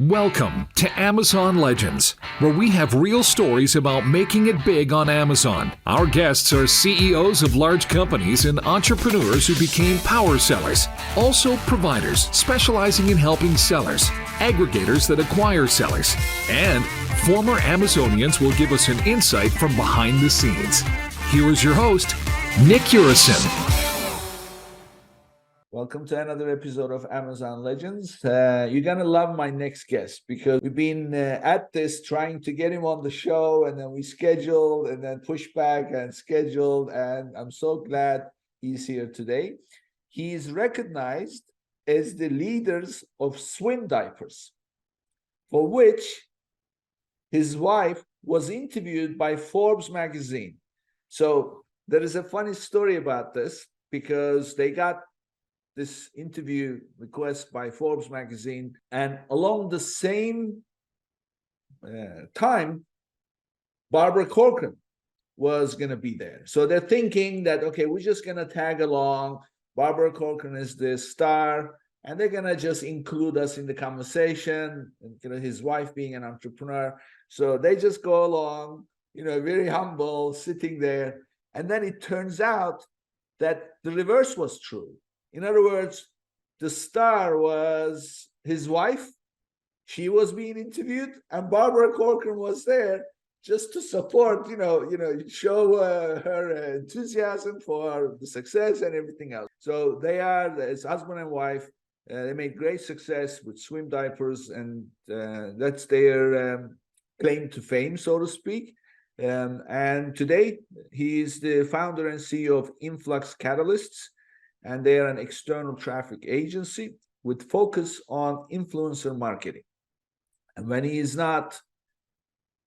Welcome to Amazon Legends, where we have real stories about making it big on Amazon. Our guests are CEOs of large companies and entrepreneurs who became power sellers, also providers specializing in helping sellers, aggregators that acquire sellers, and former Amazonians will give us an insight from behind the scenes. Here is your host, Nick Urison. Welcome to another episode of Amazon Legends. You're going to love my next guest because we've been at this trying to get him on the show, and then we scheduled and then pushed back and scheduled, and I'm so glad he's here today. He's recognized as the leaders of swim diapers, for which his wife was interviewed by Forbes magazine. So there is a funny story about this because they got this interview request by Forbes magazine, and along the same time, Barbara Corcoran was going to be there. So they're thinking that, okay, we're just going to tag along. Barbara Corcoran is the star, and they're going to just include us in the conversation, and, his wife being an entrepreneur. So they just go along, very humble, sitting there. And then it turns out that the reverse was true. In other words, the star was his wife. She was being interviewed, and Barbara Corcoran was there just to support, show her enthusiasm for the success and everything else. So they are, as husband and wife, they made great success with swim diapers, and that's their claim to fame, so to speak. And today, he's the founder and CEO of Influx Catalysts, and they are an external traffic agency with focus on influencer marketing. And when he is not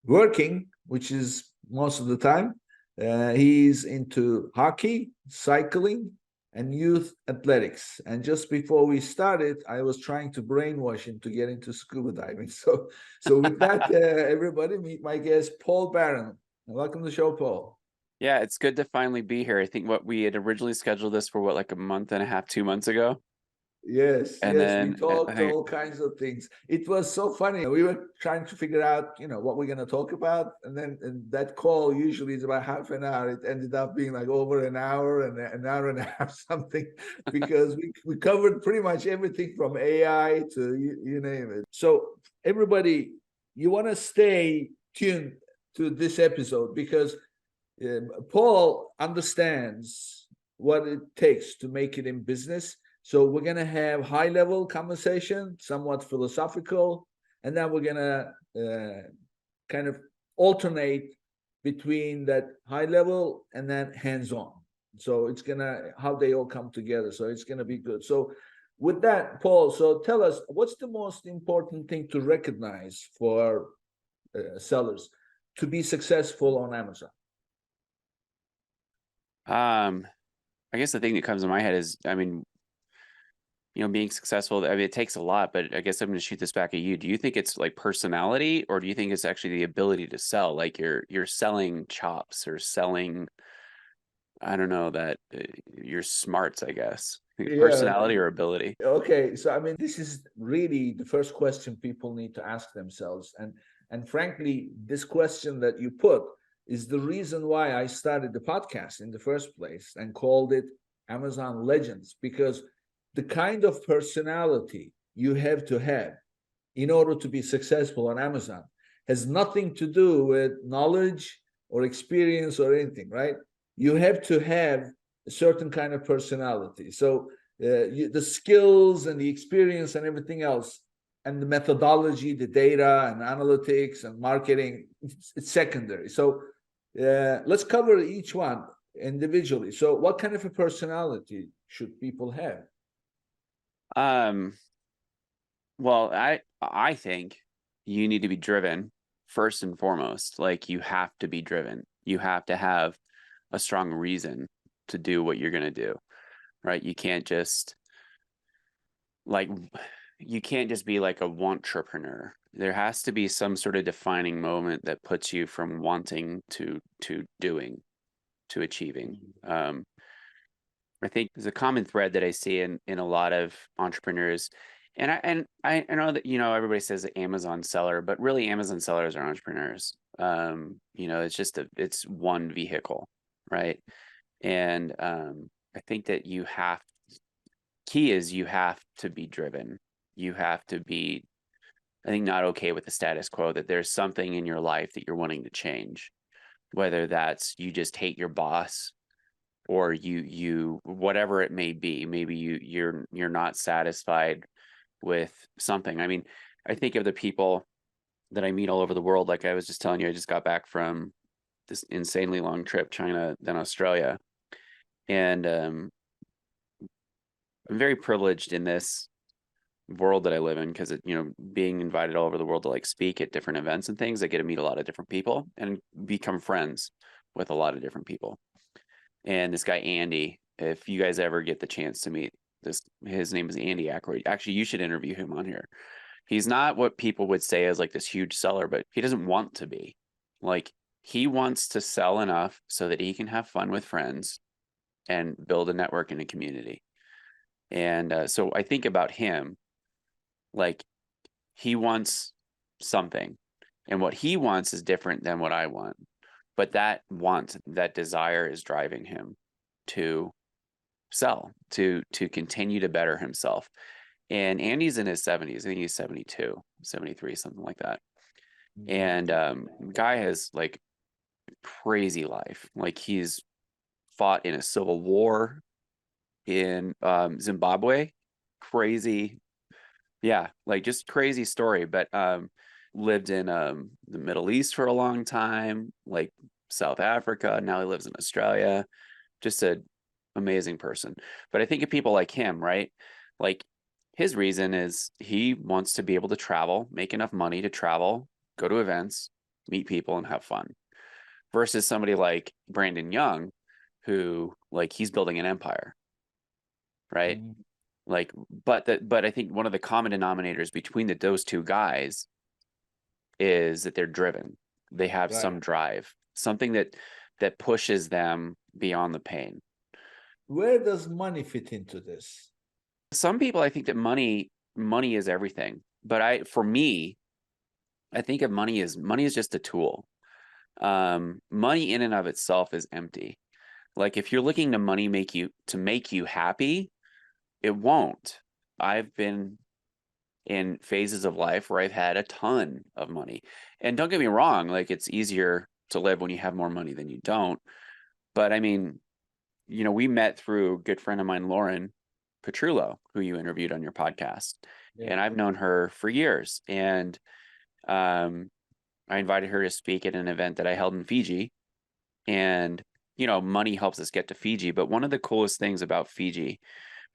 working, which is most of the time, he's into hockey, cycling, and youth athletics. And just before we started, I was trying to brainwash him to get into scuba diving. So with that, everybody, meet my guest, Paul Barron. Welcome to the show, Paul. Yeah, it's good to finally be here. I think we had originally scheduled this for like a month and a half, 2 months ago. Yes, and then we talked all kinds of things. It was so funny. We were trying to figure out, what we're going to talk about. And that call usually is about half an hour. It ended up being like over an hour and an hour and a half something, because we covered pretty much everything from AI to you name it. So everybody, you want to stay tuned to this episode because Paul understands what it takes to make it in business. So we're going to have high-level conversation, somewhat philosophical, and then we're going to kind of alternate between that high-level and then hands-on. So it's going to, how they all come together. So it's going to be good. So with that, Paul, so tell us, what's the most important thing to recognize for sellers to be successful on Amazon? I guess the thing that comes to my head is, being successful, it takes a lot, but I guess I'm going to shoot this back at you. Do you think it's like personality, or do you think it's actually the ability to sell? Like you're selling chops or selling, I don't know, that your smarts, I guess. Personality or ability? Okay, so this is really the first question people need to ask themselves. And frankly, this question that you put is the reason why I started the podcast in the first place and called it Amazon Legends, because the kind of personality you have to have in order to be successful on Amazon has nothing to do with knowledge or experience or anything, right? You have to have a certain kind of personality. So the skills and the experience and everything else, and the methodology, the data and analytics and marketing, it's secondary. So let's cover each one individually. So what kind of a personality should people have? Well, I think you need to be driven first and foremost. Like, you have to be driven. You have to have a strong reason to do what you're going to do, right? You can't just be like a want-trepreneur. There has to be some sort of defining moment that puts you from wanting to doing, to achieving. I think there's a common thread that I see in a lot of entrepreneurs And I know that, you know, everybody says Amazon seller, but really Amazon sellers are entrepreneurs. You know, it's one vehicle, right? And I think that key is you have to be driven. You have to be, I think, not okay with the status quo, that there's something in your life that you're wanting to change, whether that's you just hate your boss, or you whatever it may be. Maybe you're not satisfied with something. I mean, I think of the people that I meet all over the world. Like I was just telling you, I just got back from this insanely long trip, China, then Australia. And I'm very privileged in this world that I live in, because, you know, being invited all over the world to like speak at different events and things, I get to meet a lot of different people and become friends with a lot of different people. And this guy, Andy, if you guys ever get the chance to meet his name is Andy Aykroyd. Actually, you should interview him on here. He's not what people would say as like this huge seller, but he doesn't want to be. Like, he wants to sell enough so that he can have fun with friends and build a network in a community. And so I think about him, like, he wants something, and what he wants is different than what I want. But that desire is driving him to sell, to continue to better himself. And Andy's in his 70s. I think he's 72, 73, something like that. And guy has like crazy life. Like, he's fought in a civil war in Zimbabwe. Crazy. Yeah, like just crazy story. But lived in the Middle East for a long time, like South Africa. Now he lives in Australia. Just an amazing person. But I think of people like him, right? Like, his reason is he wants to be able to travel, make enough money to travel, go to events, meet people, and have fun. Versus somebody like Brandon Young, who, like, he's building an empire, right? Like, but I think one of the common denominators between those two guys is that they're driven. They have some drive, something that pushes them beyond the pain. Where does money fit into this? Some people, I think that money is everything. But for me, I think of money is just a tool. Money in and of itself is empty. Like, if you're looking to money make you happy, it won't. I've been in phases of life where I've had a ton of money. And don't get me wrong, like, it's easier to live when you have more money than you don't. But I mean, you know, we met through a good friend of mine, Lauren Petrullo, who you interviewed on your podcast. Yeah. And I've known her for years. And I invited her to speak at an event that I held in Fiji. And, you know, money helps us get to Fiji. But one of the coolest things about Fiji,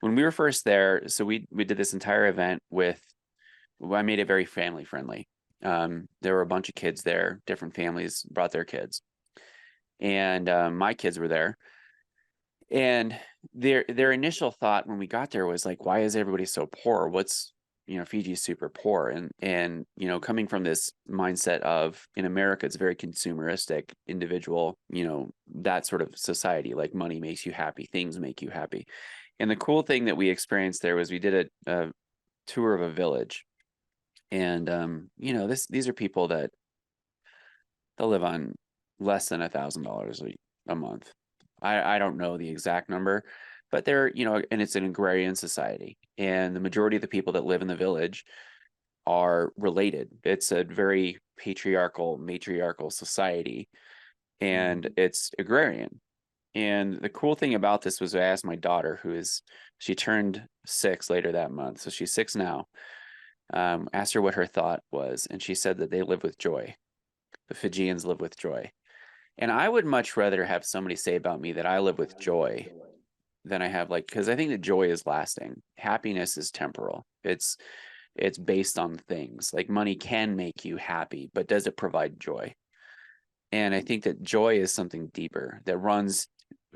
when we were first there, so we did this entire event I made it very family friendly. There were a bunch of kids there, different families brought their kids. And my kids were there. And their initial thought when we got there was like, why is everybody so poor? Fiji's super poor. And, you know, coming from this mindset of, in America, it's very consumeristic, individual, you know, that sort of society, like money makes you happy, things make you happy. And the cool thing that we experienced there was we did a tour of a village. And, you know, these are people that they'll live on less than $1,000 a month. I don't know the exact number, but they're, you know, and it's an agrarian society. And the majority of the people that live in the village are related. It's a very matriarchal society, and it's agrarian. And the cool thing about this was I asked my daughter, she turned 6 later that month, so she's 6 now. Asked her what her thought was, and she said that they live with joy. The Fijians live with joy. And I would much rather have somebody say about me that I live with joy than I have, like, because I think that joy is lasting. Happiness is temporal. It's based on things. Like, money can make you happy, but does it provide joy? And I think that joy is something deeper that runs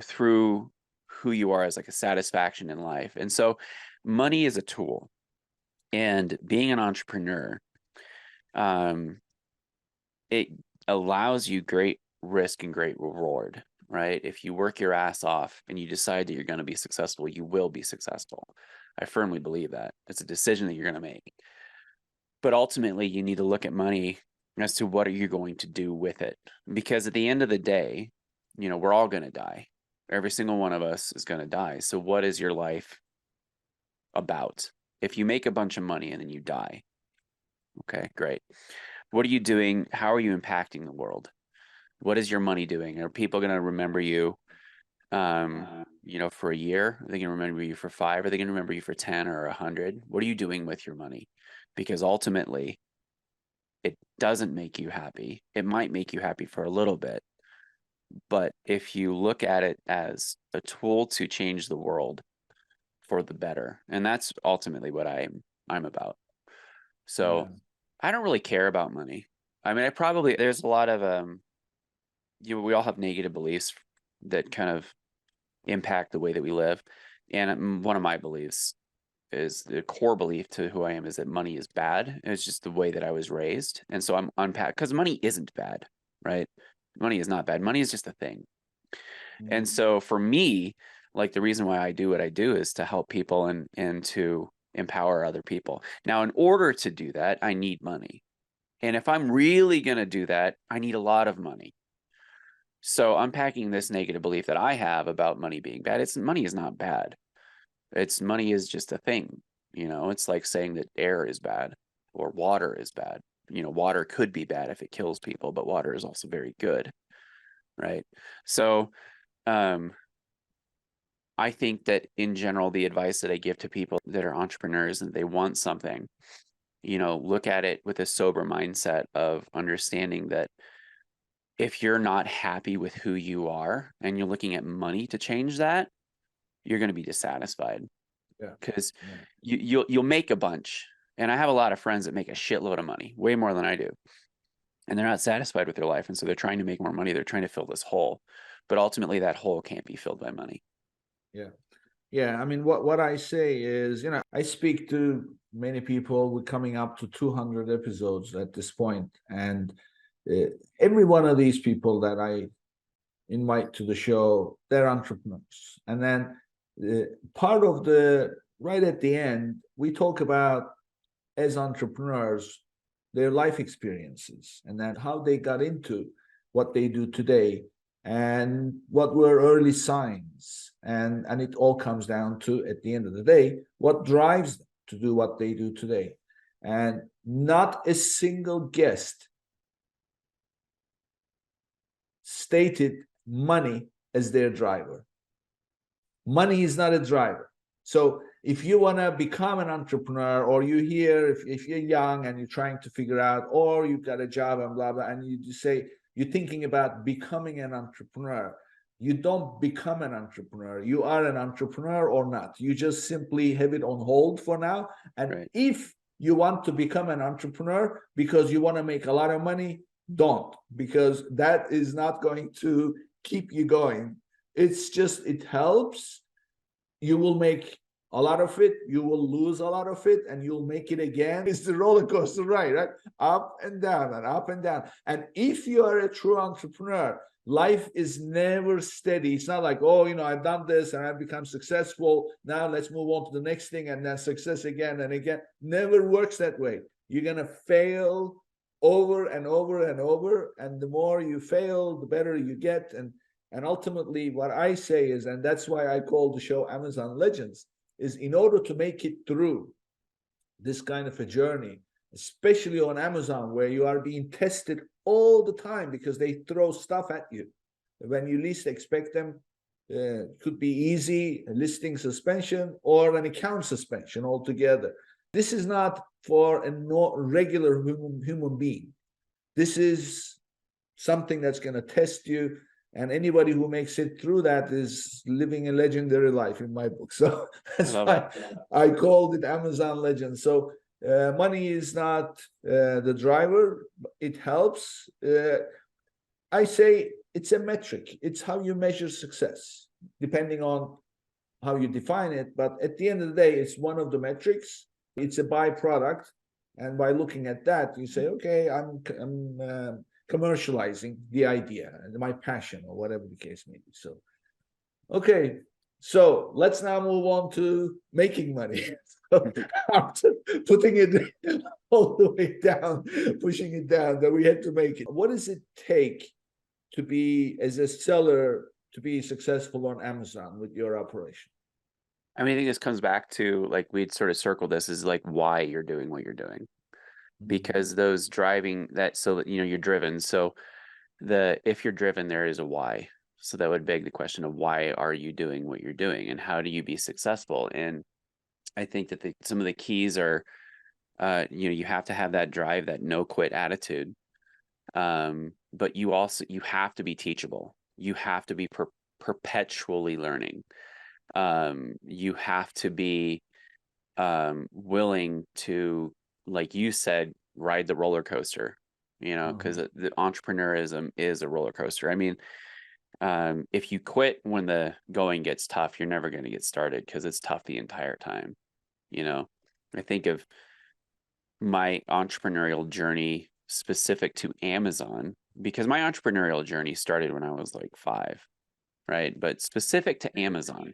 through who you are as like a satisfaction in life. And so money is a tool. And being an entrepreneur, it allows you great risk and great reward, right? If you work your ass off and you decide that you're going to be successful, you will be successful. I firmly believe that. It's a decision that you're going to make. But ultimately, you need to look at money as to what are you going to do with it. Because at the end of the day, you know, we're all going to die. Every single one of us is going to die. So what is your life about? If you make a bunch of money and then you die, okay, great. What are you doing? How are you impacting the world? What is your money doing? Are people going to remember you, you know, for a year? Are they going to remember you for 5? Are they going to remember you for 10 or 100? What are you doing with your money? Because ultimately, it doesn't make you happy. It might make you happy for a little bit, but if you look at it as a tool to change the world for the better, and that's ultimately what I'm about. So Yeah. I don't really care about money. I mean, there's a lot of we all have negative beliefs that kind of impact the way that we live. And one of my beliefs is the core belief to who I am is that money is bad. It's just the way that I was raised. And so I'm unpacked because money isn't bad, right? Money is not bad. Money is just a thing. And so for me, like the reason why I do what I do is to help people and to empower other people. Now, in order to do that, I need money. And if I'm really going to do that, I need a lot of money. So unpacking this negative belief that I have about money being bad, money is not bad. Money is just a thing. You know, it's like saying that air is bad or water is bad. You know, water could be bad if it kills people, but water is also very good, right? So I think that in general, the advice that I give to people that are entrepreneurs and they want something, you know, look at it with a sober mindset of understanding that if you're not happy with who you are and you're looking at money to change that, you're going to be dissatisfied. Yeah. Because you'll make a bunch. And I have a lot of friends that make a shitload of money, way more than I do. And they're not satisfied with their life. And so they're trying to make more money. They're trying to fill this hole. But ultimately, that hole can't be filled by money. Yeah. Yeah. I mean, what I say is, you know, I speak to many people. We're coming up to 200 episodes at this point. And every one of these people that I invite to the show, they're entrepreneurs. And then part of right at the end, we talk about, as entrepreneurs, their life experiences and then how they got into what they do today and what were early signs. And it all comes down to, at the end of the day, what drives them to do what they do today. And not a single guest stated money as their driver. Money is not a driver. So if you want to become an entrepreneur, or you hear, if you're young and you're trying to figure out, or you've got a job and blah, blah, and you say you're thinking about becoming an entrepreneur, you don't become an entrepreneur. You are an entrepreneur or not. You just simply have it on hold for now. And right. If you want to become an entrepreneur because you want to make a lot of money, don't, because that is not going to keep you going. It's just, it helps. You will make a lot of it, you will lose a lot of it, and you'll make it again. It's the roller coaster ride, right? Up and down and up and down. And if you are a true entrepreneur, life is never steady. It's not like, oh, you know, I've done this and I've become successful. Now let's move on to the next thing and then success again and again. Never works that way. You're going to fail over and over and over. And the more you fail, the better you get. And ultimately, what I say is, and that's why I call the show Amazon Legends, is in order to make it through this kind of a journey, especially on Amazon, where you are being tested all the time because they throw stuff at you when you least expect them. Could be easy, a listing suspension or an account suspension altogether. This is not for a regular human being. This is something that's going to test you. And anybody who makes it through that is living a legendary life in my book. So that's why I called it Amazon Legends. So money is not the driver. It helps. I say it's a metric. It's how you measure success, depending on how you define it. But at the end of the day, it's one of the metrics. It's a byproduct. And by looking at that, you say, okay, I'm commercializing the idea and my passion, or whatever the case may be. So, okay. So let's now move on to making money. So after putting it all the way down, pushing it down, that we had to make it. What does it take to be, as a seller, to be successful on Amazon with your operation? I mean, I think this comes back to, like, we'd sort of circle this, is like why you're doing what you're doing, because those driving that, so that, you're driven. So if you're driven, there is a why. So that would beg the question of, why are you doing what you're doing, and how do you be successful? And I think that some of the keys are, you have to have that drive, that no quit attitude. But you have to be teachable. You have to be perpetually learning. You have to be willing to, like you said, ride the roller coaster, because the entrepreneurism is a roller coaster. I mean, if you quit when the going gets tough, you're never going to get started, because it's tough the entire time. I think of my entrepreneurial journey specific to Amazon, because my entrepreneurial journey started when I was like 5, right? But specific to Amazon,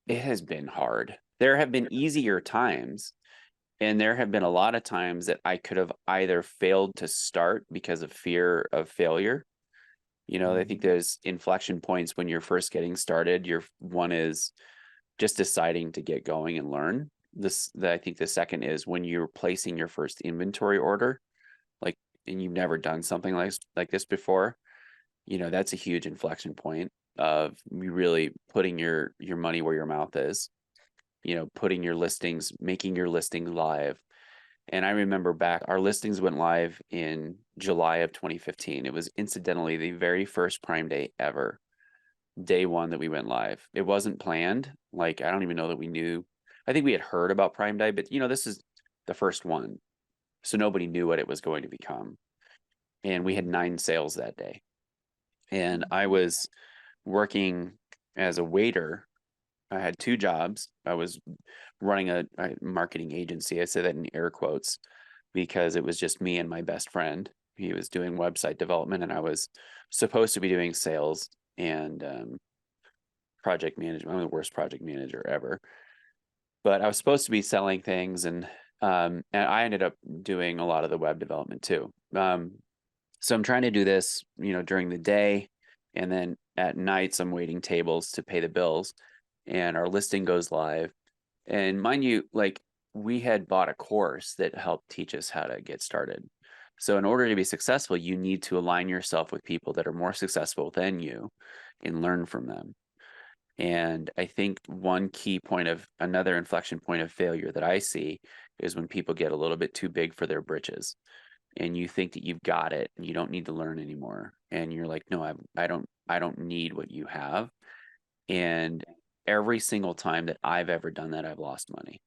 it has been hard. There have been easier times, and there have been a lot of times that I could have either failed to start because of fear of failure. I think there's inflection points when you're first getting started. One is just deciding to get going and learn. I think the second is when you're placing your first inventory order, and you've never done something like this before. That's a huge inflection point of really putting your money where your mouth is. Putting your listings, making your listing live. And I remember our listings went live in July of 2015. It was incidentally the very first Prime Day ever. Day one that we went live. It wasn't planned. Like, I don't even know that we knew. I think we had heard about Prime Day, but this is the first one. So nobody knew what it was going to become. And we had 9 sales that day. And I was working as a waiter. I had 2 jobs. I was running a marketing agency. I say that in air quotes, because it was just me and my best friend. He was doing website development, and I was supposed to be doing sales and project management. I'm the worst project manager ever, but I was supposed to be selling things, and I ended up doing a lot of the web development too. So I'm trying to do this, during the day, and then at nights I'm waiting tables to pay the bills, and our listing goes live. And mind you, like, we had bought a course that helped teach us how to get started. So in order to be successful, you need to align yourself with people that are more successful than you and learn from them. And I think another inflection point of failure that I see is when people get a little bit too big for their britches, and you think that you've got it and you don't need to learn anymore. And you're like, no, I don't need what you have. And every single time that I've ever done that, I've lost money.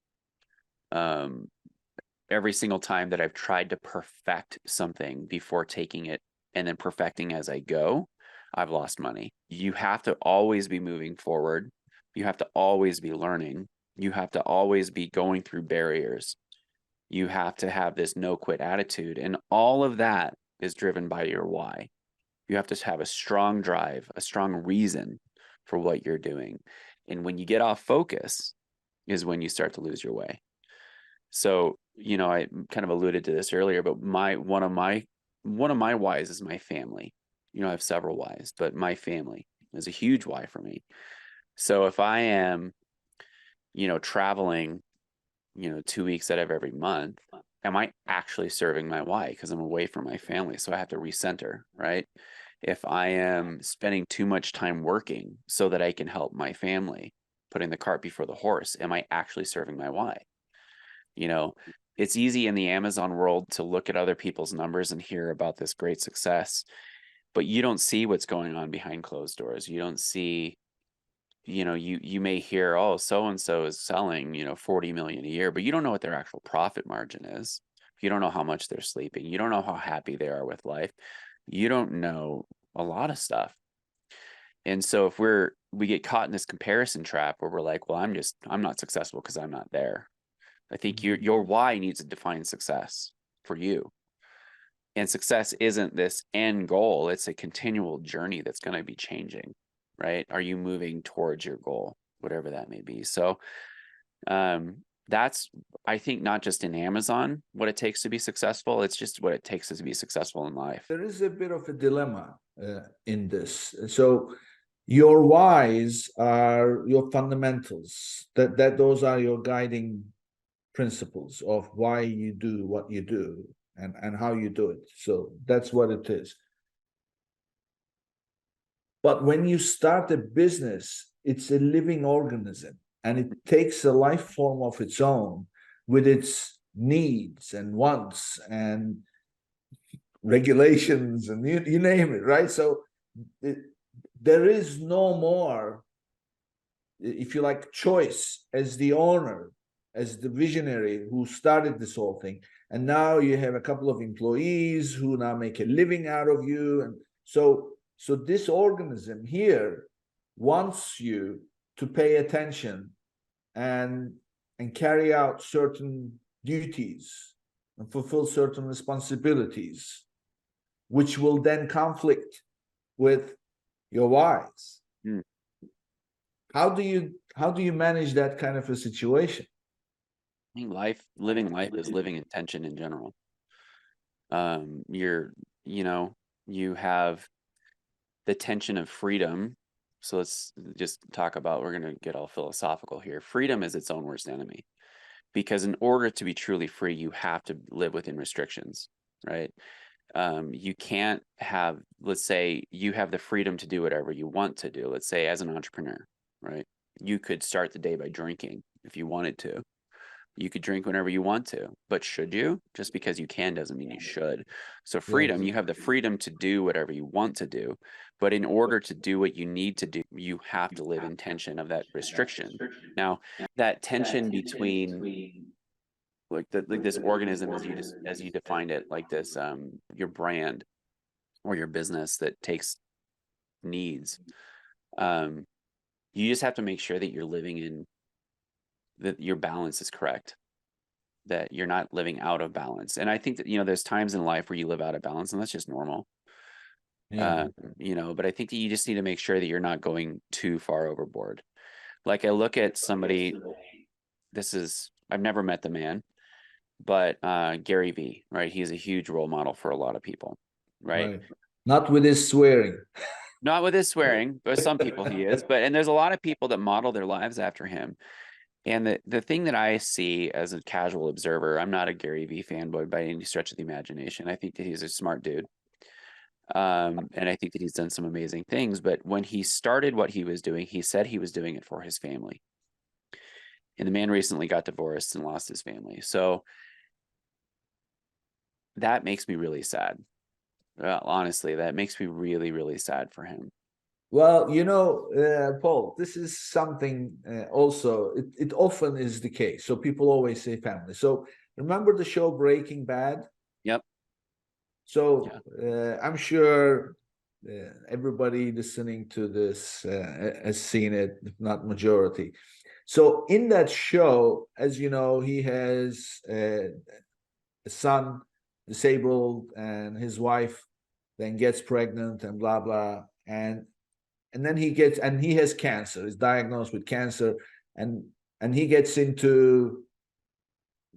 Every single time that I've tried to perfect something before taking it and then perfecting as I go, I've lost money. You have to always be moving forward. You have to always be learning. You have to always be going through barriers. You have to have this no quit attitude. And all of that is driven by your why. You have to have a strong drive, a strong reason for what you're doing. And when you get off focus is when you start to lose your way. So, I kind of alluded to this earlier, but one of my whys is my family. I have several whys, but my family is a huge why for me. So if I am, traveling, 2 weeks out of every month, am I actually serving my why? Because I'm away from my family, so I have to recenter, right? If I am spending too much time working so that I can help my family, putting the cart before the horse, am I actually serving my why? It's easy in the Amazon world to look at other people's numbers and hear about this great success, but you don't see what's going on behind closed doors. You don't see, you may hear, oh, so-and-so is selling, 40 million a year, but you don't know what their actual profit margin is. You don't know how much they're sleeping. You don't know how happy they are with life. You don't know a lot of stuff. And so if we get caught in this comparison trap where we're like, well, I'm not successful because I'm not there. I think your why needs to define success for you. And success isn't this end goal. It's a continual journey that's going to be changing, right? Are you moving towards your goal, whatever that may be? So that's, I think, not just in Amazon, what it takes to be successful. It's just what it takes to be successful in life. There is a bit of a dilemma in this. So your whys are your fundamentals, that those are your guiding principles of why you do what you do and how you do it. So that's what it is. But when you start a business, it's a living organism, and it takes a life form of its own with its needs and wants and regulations and you name it, right? So there is no more, if you like, choice as the owner, as the visionary who started this whole thing. And now you have a couple of employees who now make a living out of you. And so this organism here wants you to pay attention and carry out certain duties and fulfill certain responsibilities, which will then conflict with your whys. How do you manage that kind of a situation? I think living life is living in tension in general. You have the tension of freedom. So let's just talk about, we're going to get all philosophical here. Freedom is its own worst enemy, because in order to be truly free, you have to live within restrictions, right? You can't have, let's say you have the freedom to do whatever you want to do. Let's say as an entrepreneur, right? You could start the day by drinking if you wanted to. You could drink whenever you want to, but should you? Just because you can doesn't mean you should. So freedom, you have the freedom to do whatever you want to do, but in order to do what you need to do, you have to live in tension of that restriction. Now, that tension between like this organism, as you defined it, like this, your brand or your business that takes needs, you just have to make sure that you're living in, that your balance is correct, that you're not living out of balance. And I think that, there's times in life where you live out of balance, and that's just normal. But I think that you just need to make sure that you're not going too far overboard. Like I look at somebody, I've never met the man, but Gary V, right? He's a huge role model for a lot of people, right? Not with his swearing. Not with his swearing, but some people he is. And there's a lot of people that model their lives after him. And the thing that I see as a casual observer, I'm not a Gary V fanboy by any stretch of the imagination. I think that he's a smart dude. And I think that he's done some amazing things. But when he started what he was doing, he said he was doing it for his family. And the man recently got divorced and lost his family. So that makes me really sad. Honestly, that makes me really, really sad for him. Well, Paul, this is something also, it often is the case. So people always say family. So remember the show Breaking Bad? Yep. So I'm sure everybody listening to this has seen it, if not majority. So in that show, as you know, he has a son, disabled, and his wife then gets pregnant and blah, blah. And then he has cancer, he's diagnosed with cancer, and he gets into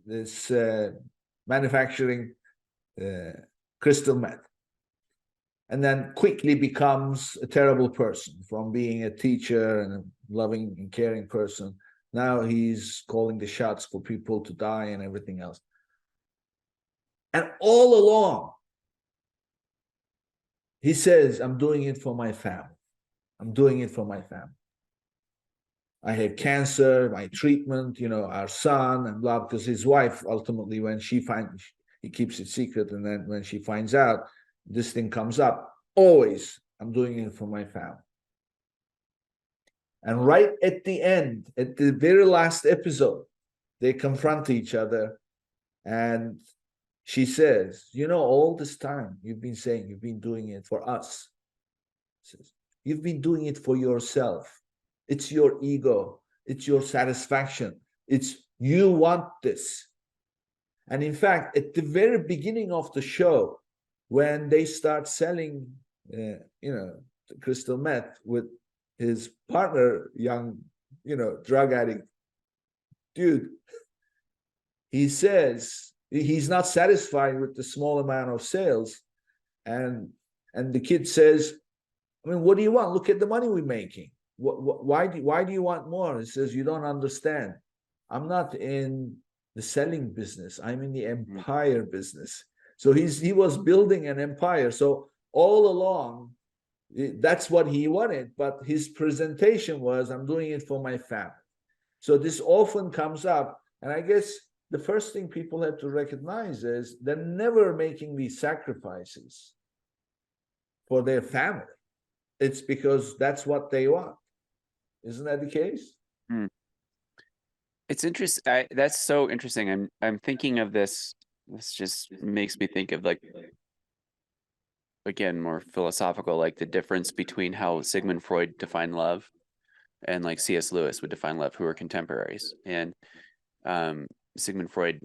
this manufacturing crystal meth, and then quickly becomes a terrible person. From being a teacher and a loving and caring person, now he's calling the shots for people to die and everything else. And all along, he says, I'm doing it for my family. I'm doing it for my family. I had cancer, my treatment, our son, and blah, because his wife, ultimately, when she finds, he keeps it secret, and then when she finds out, this thing comes up, always, I'm doing it for my family. And right at the end, at the very last episode, they confront each other, and she says, all this time you've been saying you've been doing it for us. She says, you've been doing it for yourself. It's your ego. It's your satisfaction. It's you want this. And in fact, at the very beginning of the show, when they start selling, crystal meth with his partner, young, drug addict dude. He says he's not satisfied with the small amount of sales, and the kid says, I mean, what do you want? Look at the money we're making. Why do you want more? He says, you don't understand. I'm not in the selling business. I'm in the empire business. So he was building an empire. So all along, that's what he wanted. But his presentation was, I'm doing it for my family. So this often comes up. And I guess the first thing people have to recognize is they're never making these sacrifices for their family. It's because that's what they want. Isn't that the case? It's interesting. That's so interesting. I'm thinking of this. This just makes me think of, like, again, more philosophical, like the difference between how Sigmund Freud defined love and like C.S. Lewis would define love, who are contemporaries. And Sigmund Freud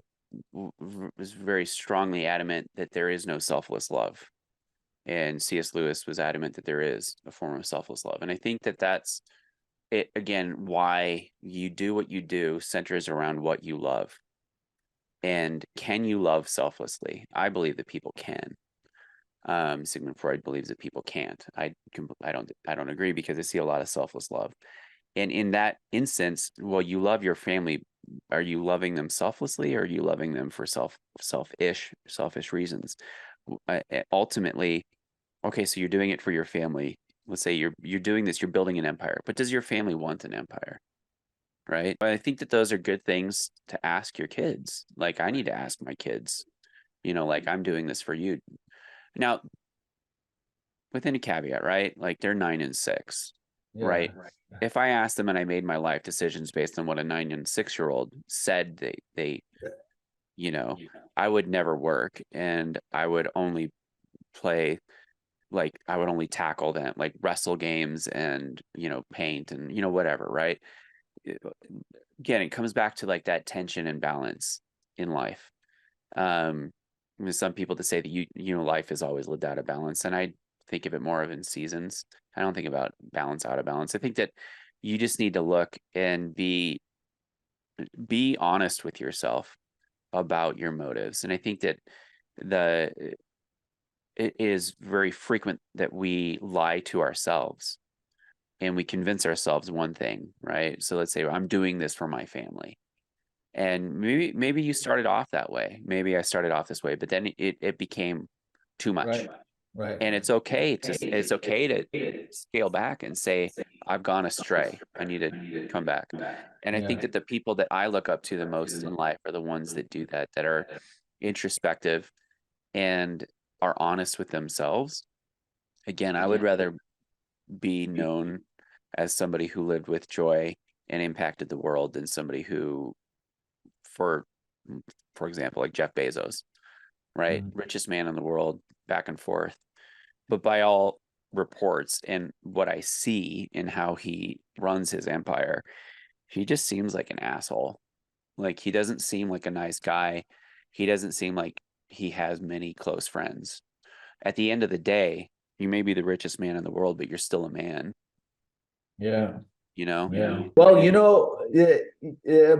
was very strongly adamant that there is no selfless love. And C.S. Lewis was adamant that there is a form of selfless love. And I think that that's it, again, why you do what you do centers around what you love. And can you love selflessly? I believe that people can. Sigmund Freud believes that people can't. I don't agree, because I see a lot of selfless love. And in that instance, well, you love your family. Are you loving them selflessly, or are you loving them for selfish reasons? Ultimately, okay, so you're doing it for your family. Let's say you're doing this, you're building an empire, but does your family want an empire? Right? I think that those are good things to ask your kids. Like, I need to ask my kids, like, I'm doing this for you. Now, within a caveat, right? Like, they're 9 and 6, right? If I asked them and I made my life decisions based on what a 9 and 6-year-old said they I would never work, and I would only play, like, I would only tackle them, like, wrestle games and, paint and, whatever, right? Again, it comes back to, like, that tension and balance in life. There's some people that say that life is always lived out of balance, and I think of it more of in seasons. I don't think about balance out of balance. I think that you just need to look and be honest with yourself about your motives. And I think that it is very frequent that we lie to ourselves and we convince ourselves one thing, right? So let's say I'm doing this for my family. And maybe you started off that way. Maybe I started off this way, but then it became too much. Right. And it's okay to scale back and say, I've gone astray. I need to come back. And I think that the people that I look up to the most in life are the ones that do that are introspective and are honest with themselves. Again, I would rather be known as somebody who lived with joy and impacted the world than somebody who, for example, like Jeff Bezos, right? Richest man in the world, back and forth. But by all reports and what I see in how he runs his empire, he just seems like an asshole. Like, he doesn't seem like a nice guy. He doesn't seem like he has many close friends. At the end of the day, you may be the richest man in the world, but you're still a man. Yeah. Well,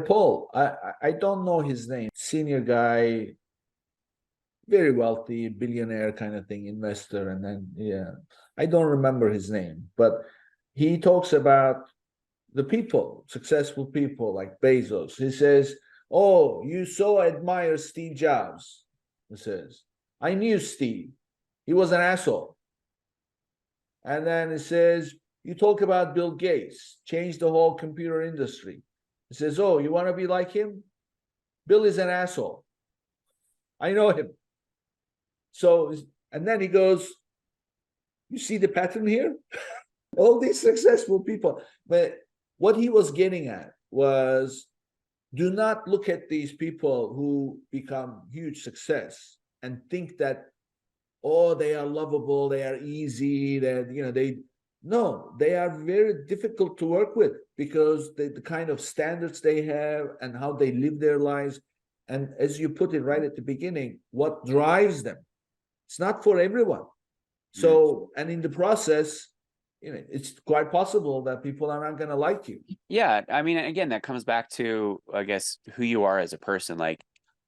Paul, I don't know his name. Senior guy, very wealthy, billionaire kind of thing, investor. And then, I don't remember his name, but he talks about the people, successful people like Bezos. He says, oh, you so admire Steve Jobs. He says, I knew Steve. He was an asshole. And then he says, you talk about Bill Gates, changed the whole computer industry. He says, oh, you want to be like him? Bill is an asshole. I know him. So, and then he goes, you see the pattern here? All these successful people. But what he was getting at was, do not look at these people who become huge success and think that, oh, they are lovable, they are easy, that they are very difficult to work with, because the kind of standards they have and how they live their lives. And as you put it right at the beginning, what drives them It's not for everyone. So, and in the process, it's quite possible that people are not going to like you. Yeah, I mean, again, that comes back to, I guess, who you are as a person. Like,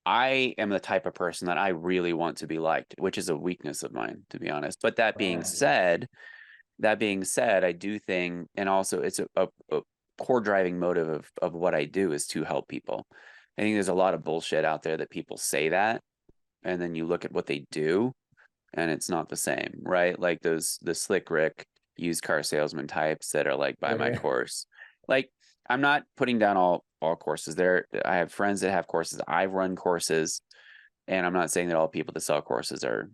I am the type of person that I really want to be liked, which is a weakness of mine, to be honest. But that being said, I do think, and also it's a core driving motive of what I do is to help people. I think there's a lot of bullshit out there that people say that, and then you look at what they do, and it's not the same, right? Like the slick Rick used car salesman types that are like, buy my course. Like, I'm not putting down all courses there. I have friends that have courses. I've run courses, and I'm not saying that all people that sell courses are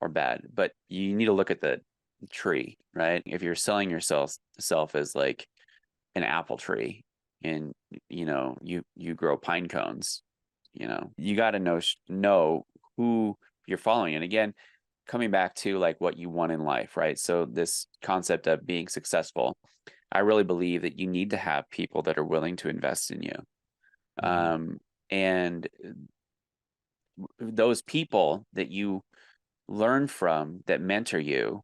bad, but you need to look at the tree, right? If you're selling yourself as like an apple tree, and you grow pine cones, you got to know who you're following. And again, coming back to like what you want in life, right? So this concept of being successful, I really believe that you need to have people that are willing to invest in you. And those people that you learn from, that mentor you,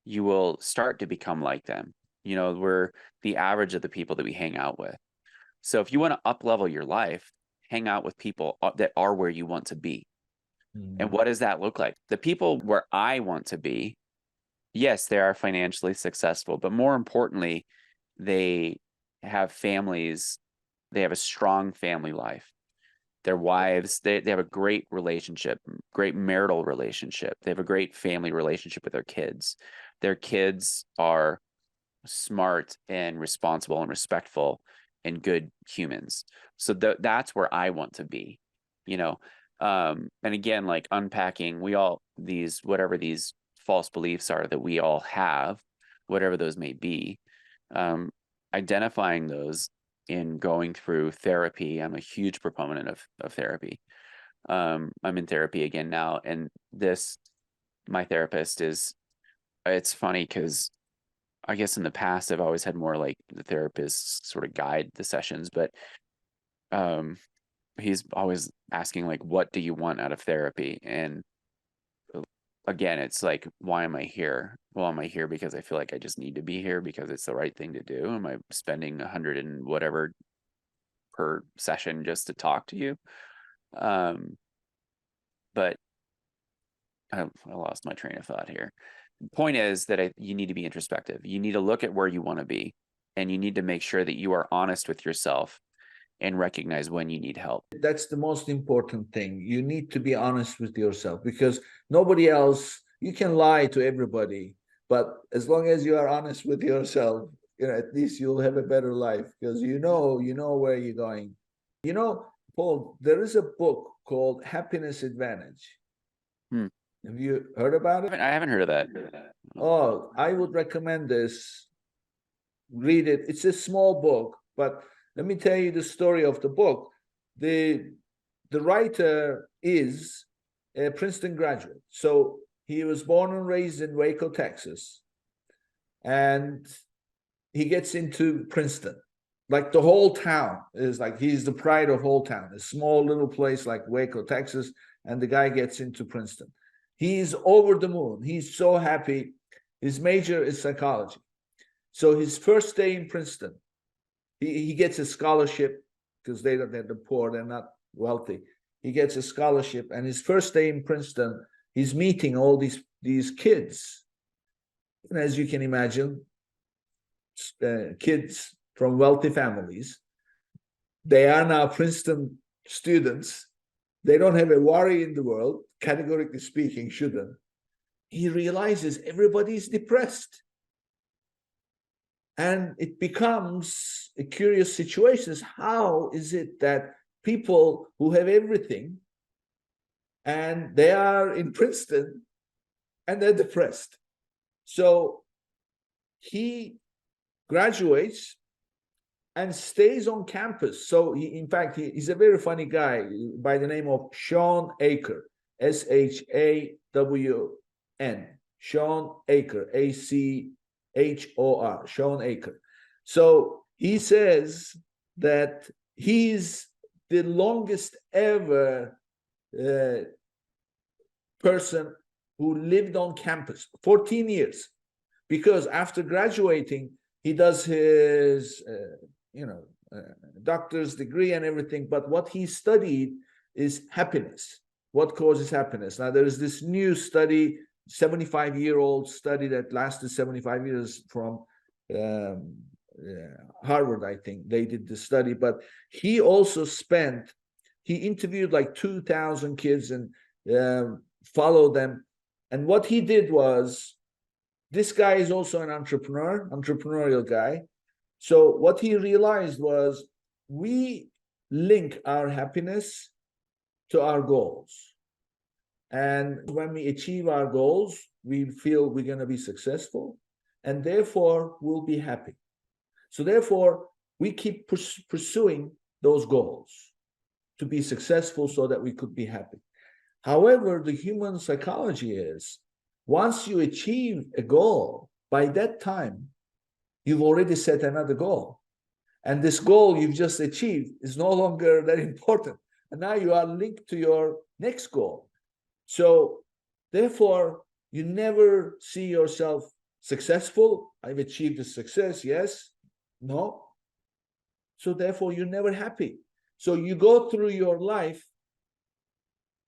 you will start to become like them. We're the average of the people that we hang out with. So if you want to up level your life, hang out with people that are where you want to be. And what does that look like? The people where I want to be, yes, they are financially successful, but more importantly, they have families. They have a strong family life. Their wives, they have a great relationship, great marital relationship. They have a great family relationship with their kids. Their kids are smart and responsible and respectful and good humans. So that's where I want to be, and again, like unpacking, whatever these false beliefs are that we all have, whatever those may be, identifying those in going through therapy. I'm a huge proponent of therapy. I'm in therapy again now, and my therapist it's funny because I guess in the past I've always had more like the therapists sort of guide the sessions, but he's always asking like, what do you want out of therapy? And again, it's like, why am I here? Well, am I here because I feel like I just need to be here because it's the right thing to do? Am I spending 100 and whatever per session just to talk to you? But I lost my train of thought here. The point is that you need to be introspective. You need to look at where you want to be, and you need to make sure that you are honest with yourself and recognize when you need help. That's the most important thing. You need to be honest with yourself, because nobody else, you can lie to everybody, but as long as you are honest with yourself, at least you'll have a better life, because you know where you're going. Paul, there is a book called Happiness Advantage. Have you heard about it? I haven't heard of that. Oh, I would recommend this. Read it. It's a small book, but let me tell you the story of the book. The writer is a Princeton graduate. So he was born and raised in Waco, Texas. And he gets into Princeton. Like the whole town is like, he's the pride of whole town. A small little place like Waco, Texas, and the guy gets into Princeton. He's over the moon. He's so happy. His major is psychology. So his first day in Princeton, he gets a scholarship, because they're the poor, they're not wealthy. He gets a scholarship, and his first day in Princeton, he's meeting all these kids. And as you can imagine, kids from wealthy families. They are now Princeton students. They don't have a worry in the world, categorically speaking, shouldn't. He realizes everybody's depressed. And it becomes a curious situation. How is it that people who have everything, and they are in Princeton, and they're depressed? So he graduates and stays on campus. So in fact, he's a very funny guy by the name of Shawn Achor, Shawn, Shawn Achor, Achor, Shawn Achor. So he says that he's the longest ever person who lived on campus 14 years, because after graduating, he does his, doctor's degree and everything. But what he studied is happiness. What causes happiness? Now, there is this new study, 75-year-old study that lasted 75 years from Harvard, I think they did the study. But he also he interviewed like 2,000 kids and followed them. And what he did was, this guy is also an entrepreneurial guy. So what he realized was, we link our happiness to our goals. And when we achieve our goals, we feel we're going to be successful, and therefore we'll be happy. So therefore, we keep pursuing those goals to be successful so that we could be happy. However, the human psychology is, once you achieve a goal, by that time, you've already set another goal. And this goal you've just achieved is no longer that important. And now you are linked to your next goal. So therefore, you never see yourself successful. I've achieved a success, yes, no. So therefore, you're never happy. So you go through your life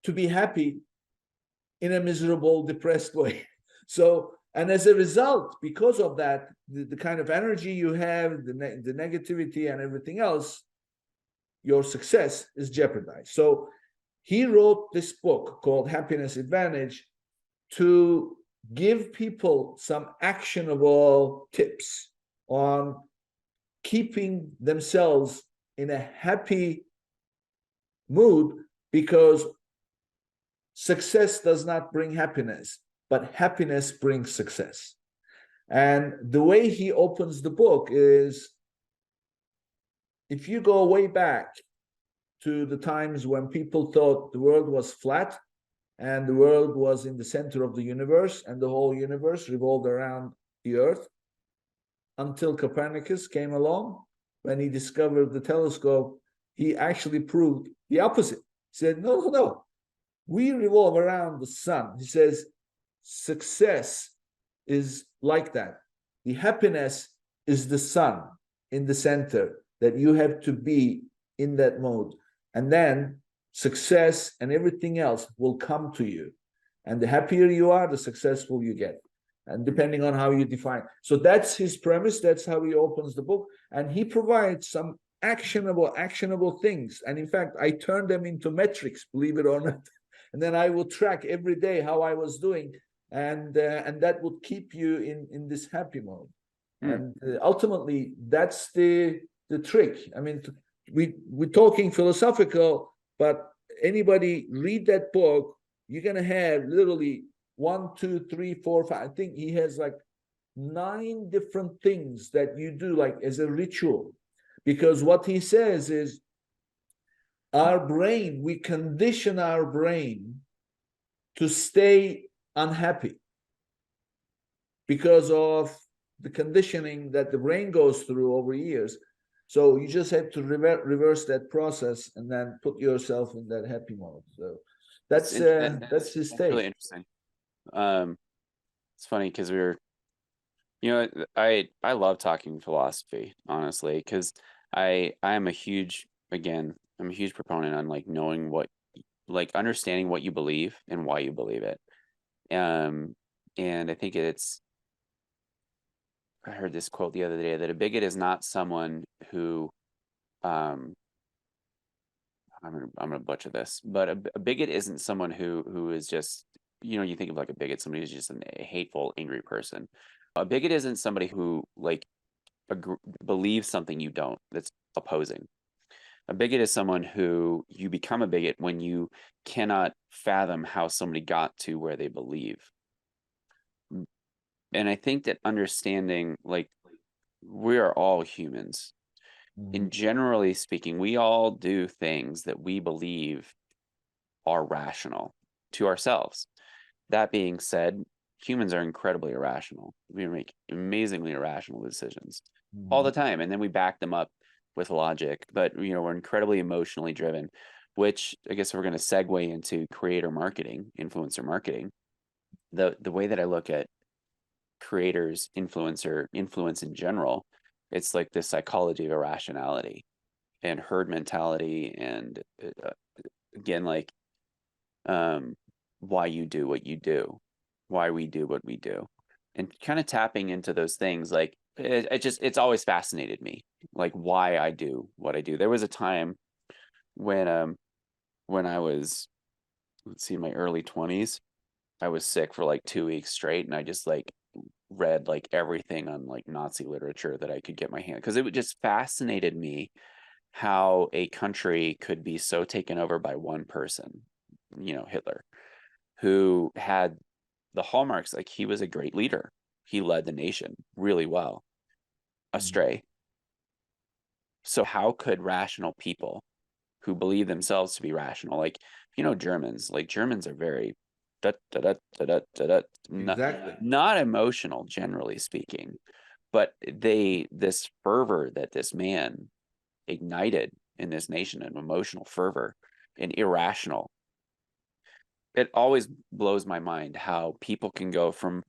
to be happy in a miserable, depressed way. So, and as a result, because of that, the kind of energy you have, the negativity and everything else, your success is jeopardized. So he wrote this book called Happiness Advantage to give people some actionable tips on keeping themselves in a happy mood, because success does not bring happiness, but happiness brings success. And the way he opens the book is, if you go way back to the times when people thought the world was flat and the world was in the center of the universe and the whole universe revolved around the earth, until Copernicus came along. When he discovered the telescope, he actually proved the opposite. He said, no, we revolve around the sun. He says, success is like that. The happiness is the sun in the center, that you have to be in that mode. And then success and everything else will come to you. And the happier you are, the successful you get. And depending on how you define. So that's his premise. That's how he opens the book. And he provides some actionable things. And in fact, I turned them into metrics, believe it or not. And then I will track every day how I was doing. And that would keep you in this happy mode. And ultimately, that's the trick. I mean, we're talking philosophical, but anybody read that book, you're going to have literally 1, 2, 3, 4, 5. I think he has like 9 different things that you do like as a ritual. Because what he says is, our brain, we condition our brain to stay unhappy because of the conditioning that the brain goes through over years. So you just have to reverse that process and then put yourself in that happy mode. So that's his take. Really interesting. It's funny because I love talking philosophy, honestly, because I'm a huge proponent on like knowing understanding what you believe and why you believe it. And I think I heard this quote the other day, that a bigot is not someone who, I'm gonna butcher this, but a bigot isn't someone who is just, you think of like a bigot, somebody who's just a hateful, angry person. A bigot isn't somebody who like believes something you don't, that's opposing. A bigot is someone who you become a bigot when you cannot fathom how somebody got to where they believe. And I think that understanding, like, we are all humans. And generally speaking, we all do things that we believe are rational to ourselves. That being said, humans are incredibly irrational. We make amazingly irrational decisions all the time. And then we back them up with logic. But, we're incredibly emotionally driven, which I guess we're going to segue into creator marketing, influencer marketing. the way that I look at creators, influence in general, it's like this psychology of irrationality and herd mentality, and again, like why you do what you do, why we do what we do, and kind of tapping into those things. Like it's always fascinated me, like why I do what I do. There was a time when I was, let's see, in my early 20s, I was sick for like 2 weeks straight, and I just like read like everything on like Nazi literature that I could get my hand, because it just fascinated me how a country could be so taken over by one person, Hitler, who had the hallmarks, like he was a great leader. He led the nation really well astray. So how could rational people who believe themselves to be rational, like, Germans are very Exactly. not emotional, generally speaking, but this fervor that this man ignited in this nation, an emotional fervor and irrational. It always blows my mind how people can go from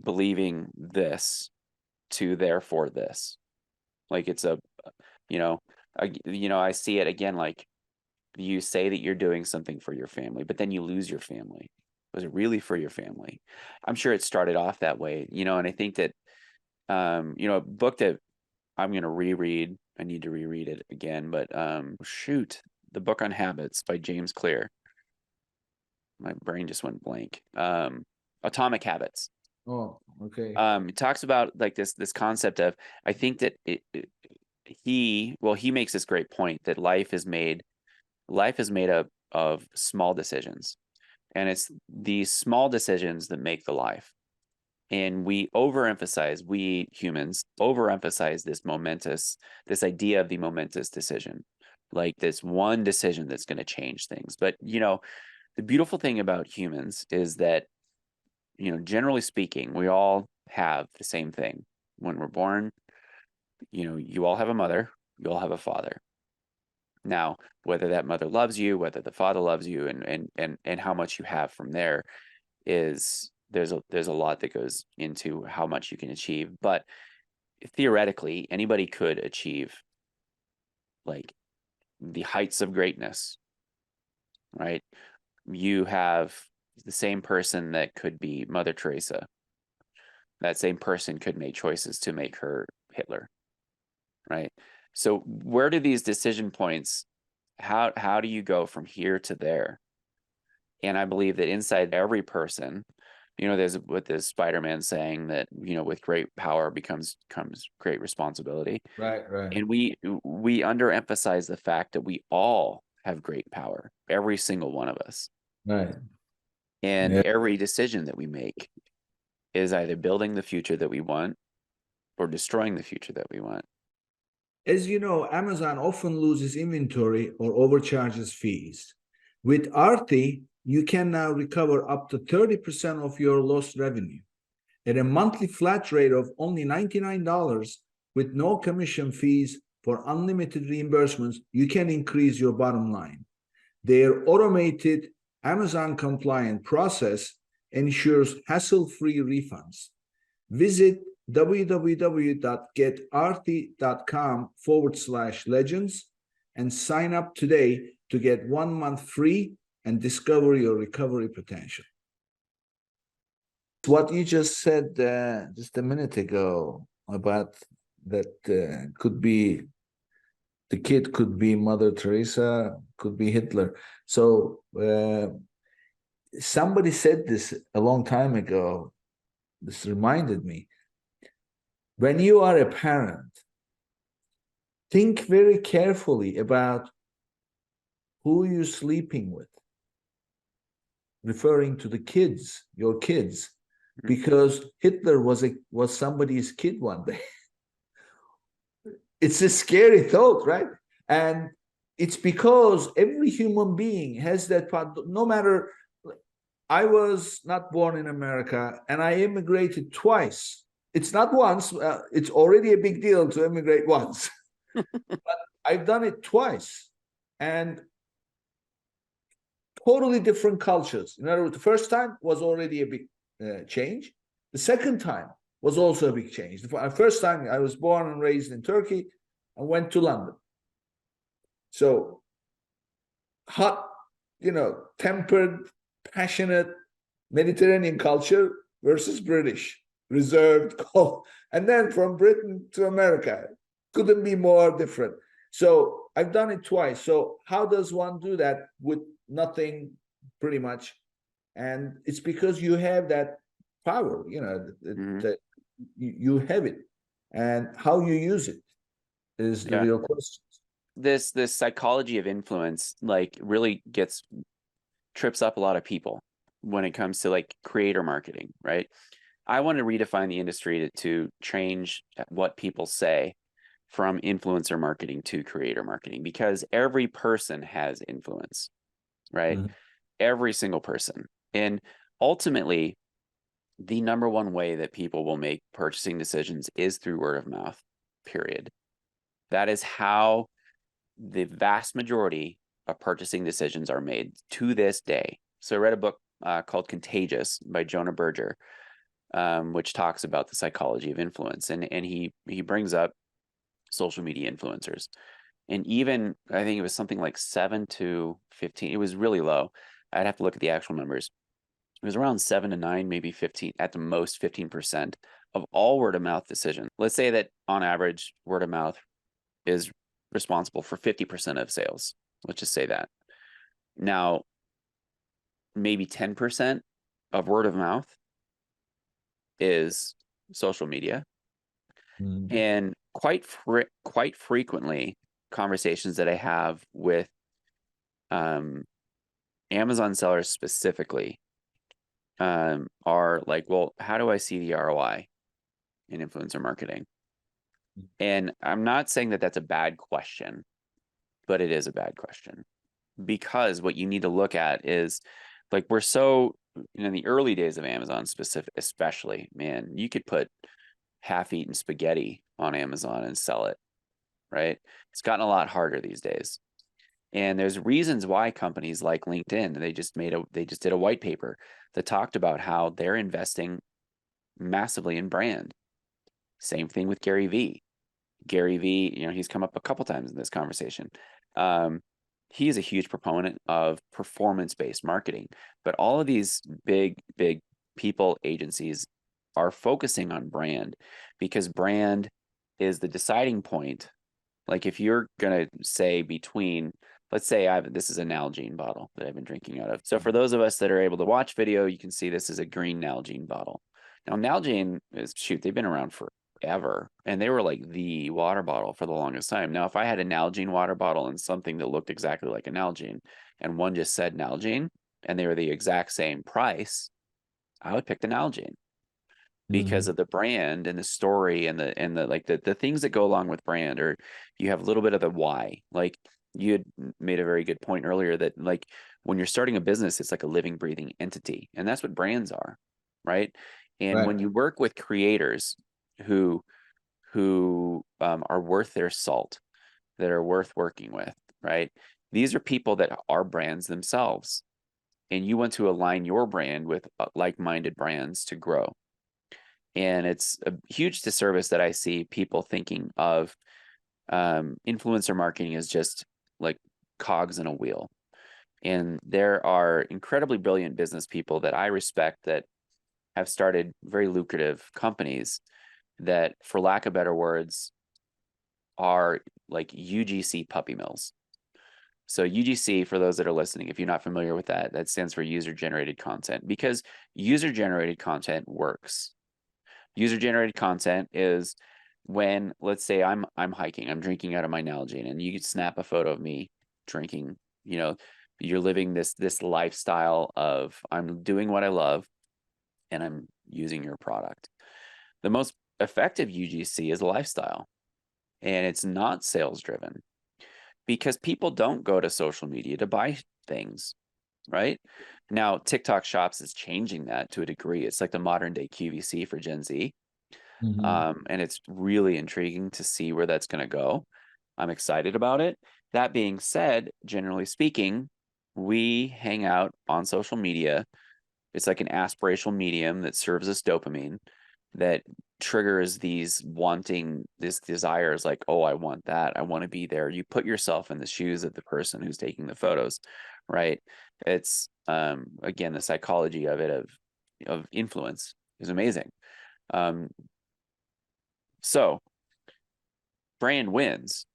believing this to therefore this. Like it's I see it again, like you say that you're doing something for your family, but then you lose your family. Was it really for your family? I'm sure it started off that way, and I think that, a book that I'm going to reread, I need to reread it again, but the book on habits by James Clear. My brain just went blank. Atomic Habits. Oh, okay. It talks about like this concept of, I think that he makes this great point that life is made up of small decisions, and it's these small decisions that make the life. And we humans overemphasize this idea of the momentous decision, like this one decision that's going to change things. But, the beautiful thing about humans is that, generally speaking, we all have the same thing. When we're born, you all have a mother, you all have a father. Now, whether that mother loves you, whether the father loves you, and how much you have from there is, there's a lot that goes into how much you can achieve. But theoretically, anybody could achieve like the heights of greatness, right? You have the same person that could be Mother Teresa. That same person could make choices to make her Hitler, right? So where do these decision points, how do you go from here to there? And I believe that inside every person, there's with this Spider-Man saying that, with great power comes great responsibility. Right. And we underemphasize the fact that we all have great power, every single one of us. Right. And Yeah. every decision that we make is either building the future that we want or destroying the future that we want. As you know, Amazon often loses inventory or overcharges fees. With Arti, you can now recover up to 30% of your lost revenue. At a monthly flat rate of only $99 with no commission fees for unlimited reimbursements, you can increase your bottom line. Their automated Amazon-compliant process ensures hassle-free refunds. Visit www.getarti.com/legends and sign up today to get 1 month free and discover your recovery potential. What you just said just a minute ago about that could be the kid could be Mother Teresa, could be Hitler. So somebody said this a long time ago. This reminded me. When you are a parent, think very carefully about who you're sleeping with, referring to the kids, your kids, because Hitler was somebody's kid one day. It's a scary thought, right? And it's because every human being has that part. No matter, I was not born in America and I immigrated twice. It's not once, it's already a big deal to immigrate once. But I've done it twice. And totally different cultures. In other words, the first time was already a big change. The second time was also a big change. The first time, I was born and raised in Turkey and went to London. So hot, tempered, passionate Mediterranean culture versus British, reserved, cold. And then from Britain to America, couldn't be more different. So I've done it twice. So how does one do that with nothing, pretty much? And it's because you have that power, that you have it, and how you use it is the real question. This psychology of influence like really trips up a lot of people when it comes to like creator marketing, right? I want to redefine the industry to change what people say from influencer marketing to creator marketing, because every person has influence, right? Every single person. And ultimately, the number one way that people will make purchasing decisions is through word of mouth, period. That is how the vast majority of purchasing decisions are made to this day. So I read a book called Contagious by Jonah Berger, which talks about the psychology of influence. And he brings up social media influencers. And even, I think it was something like 7 to 15. It was really low. I'd have to look at the actual numbers. It was around 7 to 9, maybe 15, at the most 15% of all word of mouth decisions. Let's say that on average, word of mouth is responsible for 50% of sales. Let's just say that. Now, maybe 10% of word of mouth is social media. And quite frequently, conversations that I have with Amazon sellers specifically are like, well, how do I see the ROI in influencer marketing? And I'm not saying that that's a bad question, but it is a bad question, because what you need to look at is, like, we're so, in the early days of Amazon especially, man, you could put half-eaten spaghetti on Amazon and sell it, right? It's gotten a lot harder these days. And there's reasons why companies like LinkedIn, they just did a white paper that talked about how they're investing massively in brand. Same thing with Gary Vee. Gary Vee, he's come up a couple times in this conversation. He is a huge proponent of performance-based marketing, but all of these big people agencies are focusing on brand, because brand is the deciding point. Like, if you're going to say between, let's say this is a Nalgene bottle that I've been drinking out of. So for those of us that are able to watch video, you can see this is a green Nalgene bottle. Now, Nalgene they've been around forever, and they were like the water bottle for the longest time. Now, if I had a Nalgene water bottle and something that looked exactly like a Nalgene, and one just said Nalgene, and they were the exact same price, I would pick the Nalgene, because of the brand and the story and the things that go along with brand. Or you have a little bit of the why. Like, you had made a very good point earlier that, like, when you're starting a business, it's like a living, breathing entity, and that's what brands are, right? And when you work with creators who are worth their salt, that are worth working with, right? These are people that are brands themselves, and you want to align your brand with like-minded brands to grow. And it's a huge disservice that I see people thinking of influencer marketing as just like cogs in a wheel. And there are incredibly brilliant business people that I respect that have started very lucrative companies that, for lack of better words, are like UGC puppy mills. So UGC, for those that are listening, if you're not familiar with that, that stands for user-generated content, because user-generated content works. User-generated content is when, let's say I'm hiking, I'm drinking out of my Nalgene, and you could snap a photo of me drinking. You're living this lifestyle of, I'm doing what I love, and I'm using your product. The most effective UGC is a lifestyle, and it's not sales driven, because people don't go to social media to buy things, right? Now, TikTok Shops is changing that to a degree. It's like the modern day QVC for Gen Z. And it's really intriguing to see where that's going to go. I'm excited about it. That being said, generally speaking, we hang out on social media. It's like an aspirational medium that serves us dopamine, that triggers these desires like, oh, I want that. I want to be there. You put yourself in the shoes of the person who's taking the photos, right? It's, again, the psychology of it, of influence is amazing. So brand wins,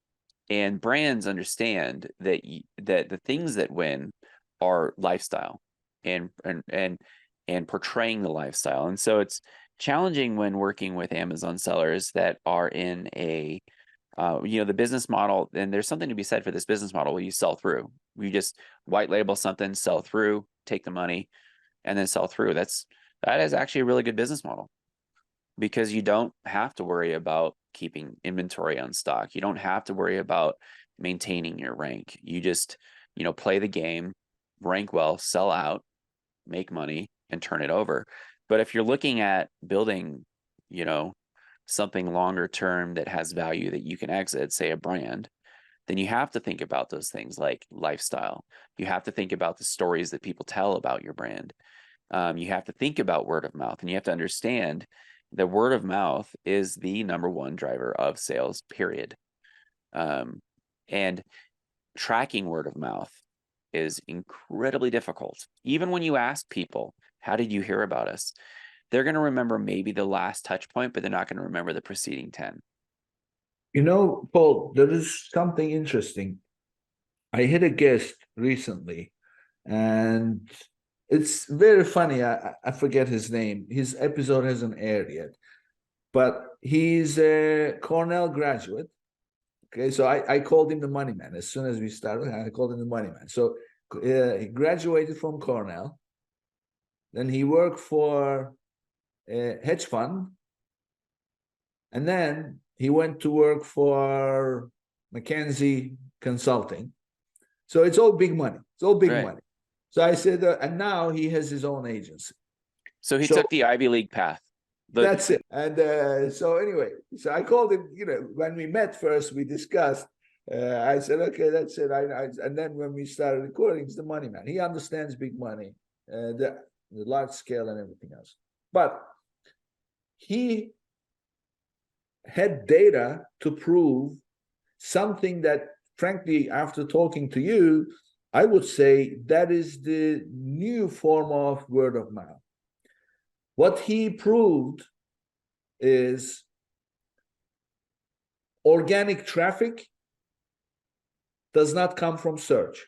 and brands understand that that the things that win are lifestyle and portraying the lifestyle. And so it's challenging when working with Amazon sellers that are in a the business model. And there's something to be said for this business model where you sell through. You just white label something, sell through, take the money, and then sell through. That is actually a really good business model, because you don't have to worry about keeping inventory on stock. You don't have to worry about maintaining your rank. You just, play the game, rank well, sell out, make money, and turn it over. But if you're looking at building, something longer term that has value that you can exit, say a brand, then you have to think about those things like lifestyle. You have to think about the stories that people tell about your brand. You have to think about word of mouth, and you have to understand that word of mouth is the number one driver of sales, period. And tracking word of mouth is incredibly difficult. Even when you ask people, how did you hear about us? They're going to remember maybe the last touch point, but they're not going to remember the preceding 10. Paul, there is something interesting. I had a guest recently, and it's very funny. I forget his name. His episode hasn't aired yet, but he's a Cornell graduate. Okay, so I called him the money man. As soon as we started, I called him the money man. So he graduated from Cornell. Then he worked for a hedge fund. And then he went to work for McKinsey Consulting. So it's all big money. It's all big money. So I said, and now he has his own agency. So he took the Ivy League path. That's it. And so anyway, so I called him, when we met first, we discussed. I said, okay, that's it. And then when we started recording, it's the money man. He understands big money, the large scale and everything else. But he had data to prove something that, frankly, after talking to you, I would say that is the new form of word of mouth. What he proved is organic traffic does not come from search.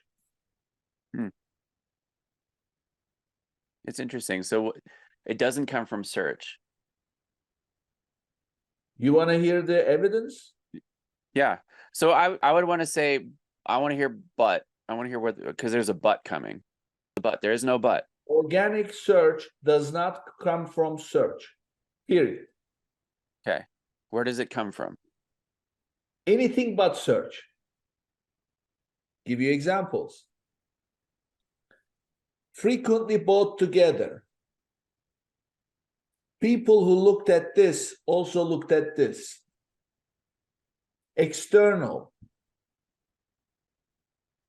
It's interesting. So it doesn't come from search. You want to hear the evidence? Yeah. So I would want to say, I want to hear but. I want to hear because there's a but coming. But there is no but. Organic search does not come from search, period. Okay. Where does it come from? Anything but search. Give you examples. Frequently bought together. People who looked at this also looked at this. External.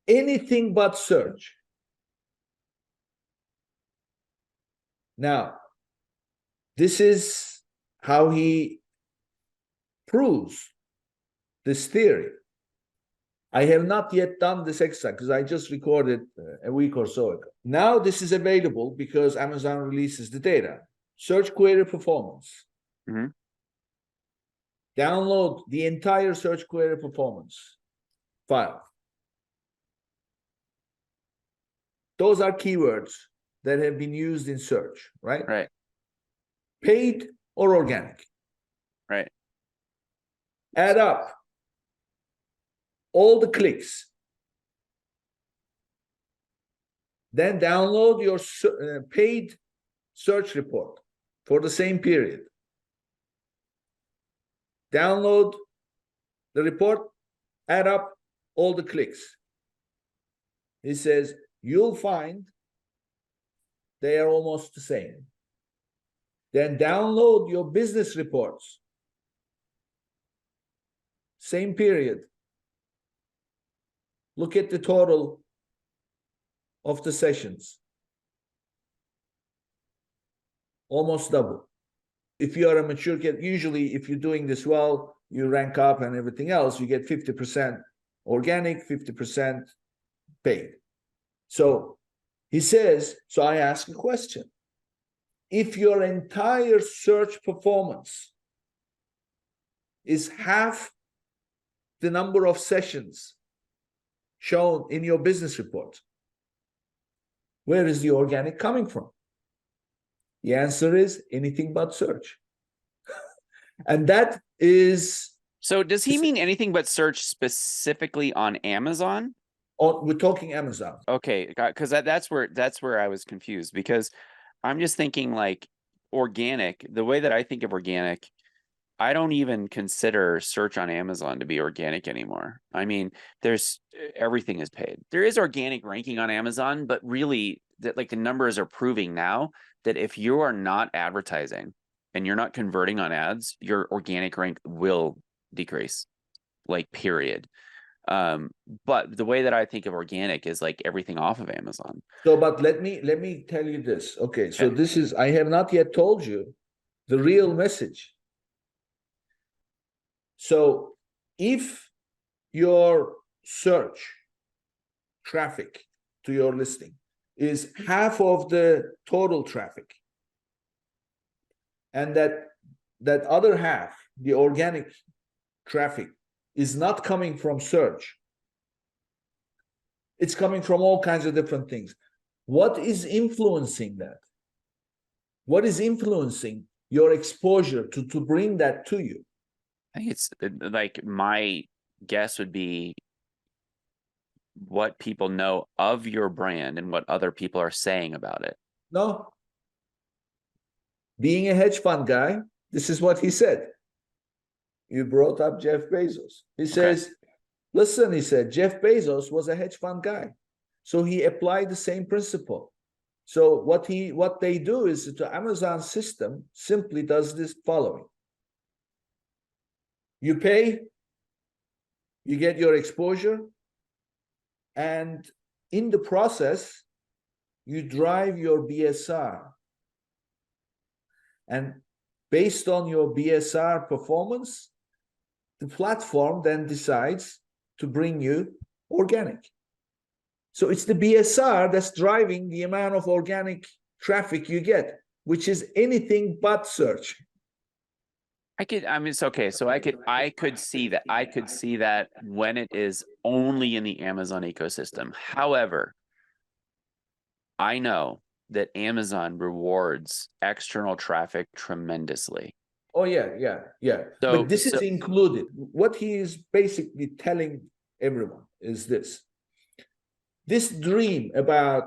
Anything but search. Now, this is how he proves this theory. I have not yet done this exercise because I just recorded a week or so ago. Now this is available because Amazon releases the data. Search query performance. Mm-hmm. Download the entire search query performance file. Those are keywords that have been used in search, right? Right. Paid or organic. Right. Add up all the clicks. Then download your paid search report for the same period. Download the report, add up all the clicks. He says, you'll find they are almost the same. Then download your business reports. Same period. Look at the total of the sessions. Almost double. If you are a mature kid, usually if you're doing this well, you rank up and everything else, you get 50% organic, 50% paid. So he says, so I ask a question. If your entire search performance is half the number of sessions shown in your business report, where is the organic coming from? The answer is anything but search. And that is... So does he mean anything but search specifically on Amazon? Oh, we're talking Amazon. Okay, because that's where I was confused, because I'm just thinking like organic, the way that I think of organic, I don't even consider search on Amazon to be organic anymore. I mean, everything is paid. There is organic ranking on Amazon, but really that like the numbers are proving now that if you are not advertising and you're not converting on ads, your organic rank will decrease, like period. But the way that I think of organic is like everything off of Amazon. So, but let me tell you this. Okay, so this is, I have not yet told you the real message. So if your search traffic to your listing is half of the total traffic, and that other half, the organic traffic, is not coming from search, it's coming from all kinds of different things. What is influencing that? What is influencing your exposure to bring that to you? I think it's like, my guess would be what people know of your brand and what other people are saying about it. No. Being a hedge fund guy, this is what he said. You brought up Jeff Bezos. He says, listen, he said, Jeff Bezos was a hedge fund guy. So he applied the same principle. So what they do is the Amazon system simply does this following. You pay, you get your exposure, and in the process, you drive your BSR. And based on your BSR performance, the platform then decides to bring you organic. So it's the BSR that's driving the amount of organic traffic you get, which is anything but search. I mean, it's okay. So I could see that. I could see that when it is only in the Amazon ecosystem. However, I know that Amazon rewards external traffic tremendously. Oh, yeah. So, but this is included. What he is basically telling everyone is this. This dream about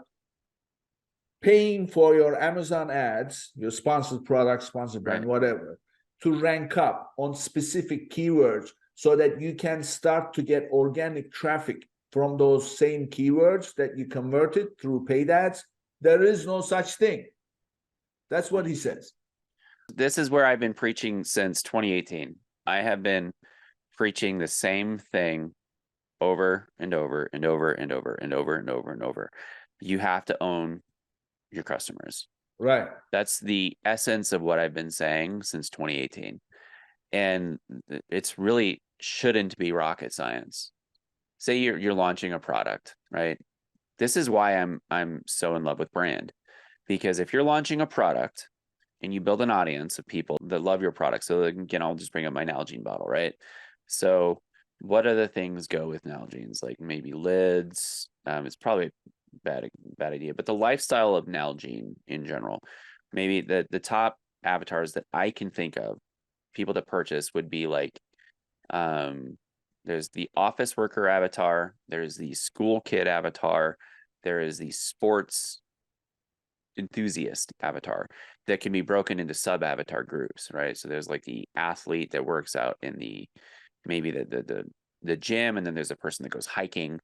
paying for your Amazon ads, your sponsored product, sponsored brand, whatever, to rank up on specific keywords so that you can start to get organic traffic from those same keywords that you converted through paid ads. There is no such thing. That's what he says. This is where I've been preaching since 2018. I have been preaching the same thing over and over and over and over and over and over and over. You have to own your customers. Right. That's the essence of what I've been saying since 2018. And it's really shouldn't be rocket science. Say you're launching a product, right? This is why I'm so in love with brand. Because if you're launching a product and you build an audience of people that love your product, so again, I'll just bring up my Nalgene bottle, right? So what other things go with Nalgene's? Like maybe lids. It's probably bad idea, but the lifestyle of Nalgene in general, maybe the top avatars that I can think of, people that purchase would be like, there's the office worker avatar, there's the school kid avatar, there is the sports enthusiast avatar that can be broken into sub avatar groups, right? So there's like the athlete that works out in maybe the gym, and then there's a person that goes hiking,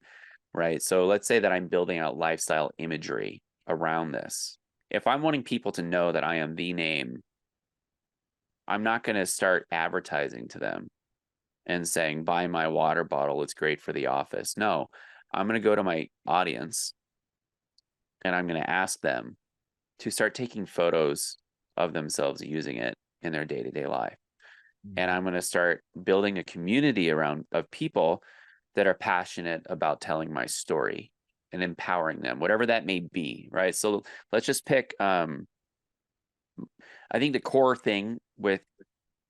right? So let's say that I'm building out lifestyle imagery around this. If I'm wanting people to know that I am the name, I'm not going to start advertising to them and saying, buy my water bottle, it's great for the office. No, I'm going to go to my audience and I'm going to ask them to start taking photos of themselves using it in their day-to-day life. And I'm going to start building a community around of people that are passionate about telling my story and empowering them, whatever that may be, right? So let's just pick, I think the core thing with,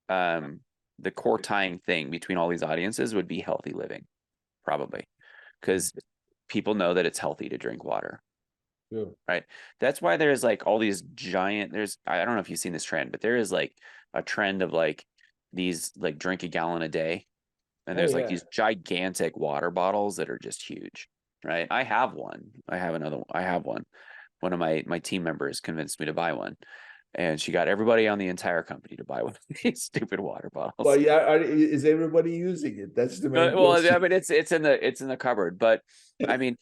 the core tying thing between all these audiences would be healthy living, probably, because people know that it's healthy to drink water. Yeah. Right. That's why there's like all these giant, I don't know if you've seen this trend, but there is like a trend of like these like drink a gallon a day. And there's like these gigantic water bottles that are just huge. Right. I have one. I have one. One of my team members convinced me to buy one. And she got everybody on the entire company to buy one of these stupid water bottles. Well, yeah, is everybody using it? That's the main Well, question. I mean, it's in the cupboard, but I mean,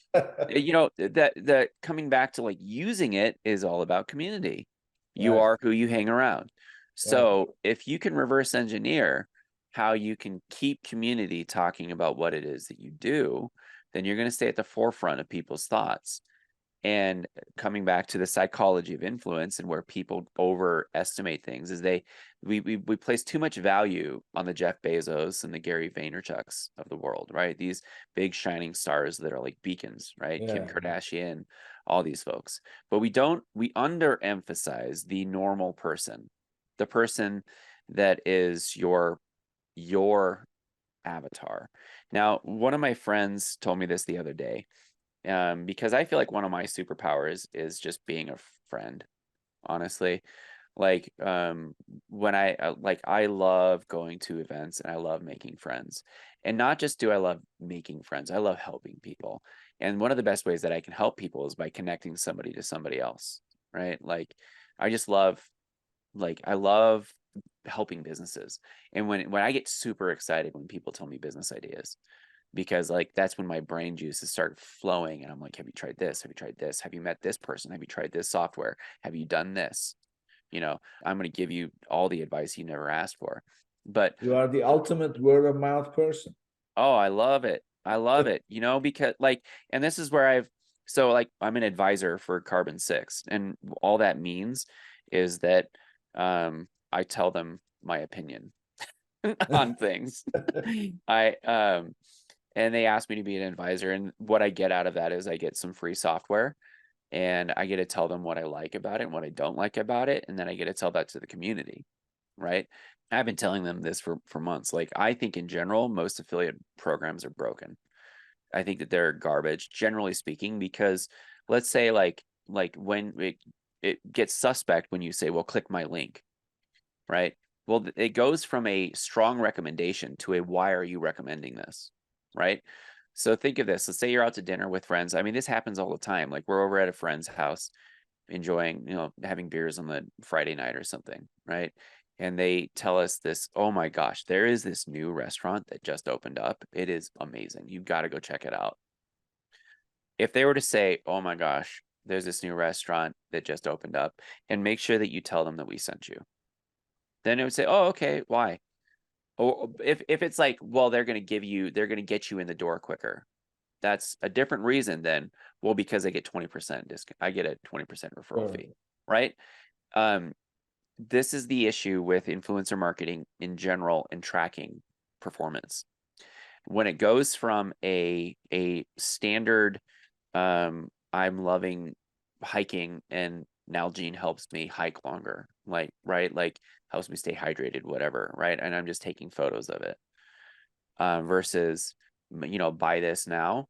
you know, that coming back to like using it is all about community. You Right. are who you hang around. So if you can reverse engineer how you can keep community talking about what it is that you do, then you're going to stay at the forefront of people's thoughts. And coming back to the psychology of influence and where people overestimate things is we place too much value on the Jeff Bezos and the Gary Vaynerchuks of the world, right? These big shining stars that are like beacons, right? Kim Kardashian, all these folks. But we underemphasize the normal person, the person that is your avatar. Now, one of my friends told me this the other day. Because I feel like one of my superpowers is just being a friend, honestly. Like, when I love going to events and I love making friends. And not just do I love making friends, I love helping people. And one of the best ways that I can help people is by connecting somebody to somebody else, right? Like, I just love, I love helping businesses. And when I get super excited when people tell me business ideas, because like that's when my brain juices start flowing and I'm like, have you tried this? Have you tried this? Have you met this person? Have you tried this software? Have you done this? You know, I'm going to give you all the advice you never asked for. But You are the ultimate word of mouth person. oh, I love it. I love it, you know, because like, and this is where so like I'm an advisor for Carbon 6, and all that means is that I tell them my opinion on things. And they asked me to be an advisor, and what I get out of that is I get some free software, and I get to tell them what I like about it and what I don't like about it, and then I get to tell that to the community, right? I've been telling them this for months. Like, I think in general, most affiliate programs are broken. I think that they're garbage, generally speaking, because let's say like when it gets suspect when you say, well, click my link, right? Well, it goes from a strong recommendation to a why are you recommending this, right? So think of this. Let's say you're out to dinner with friends. I mean, this happens all the time. Like, we're over at a friend's house enjoying, you know, having beers on the Friday night or something, right? And they tell us this, oh my gosh, there is this new restaurant that just opened up. It is amazing. You've got to go check it out. If they were to say, oh my gosh, there's this new restaurant that just opened up, and make sure that you tell them that we sent you, then it would say, oh, okay, why? Or if it's like, well, they're going to get you in the door quicker. That's a different reason than, well, because I get 20% discount. I get a 20% referral fee, right? This is the issue with influencer marketing in general and tracking performance. When it goes from a standard, I'm loving hiking and Nalgene helps me hike longer, like, right? Like, helps me stay hydrated, whatever, right? And I'm just taking photos of it. Versus, you know, buy this now.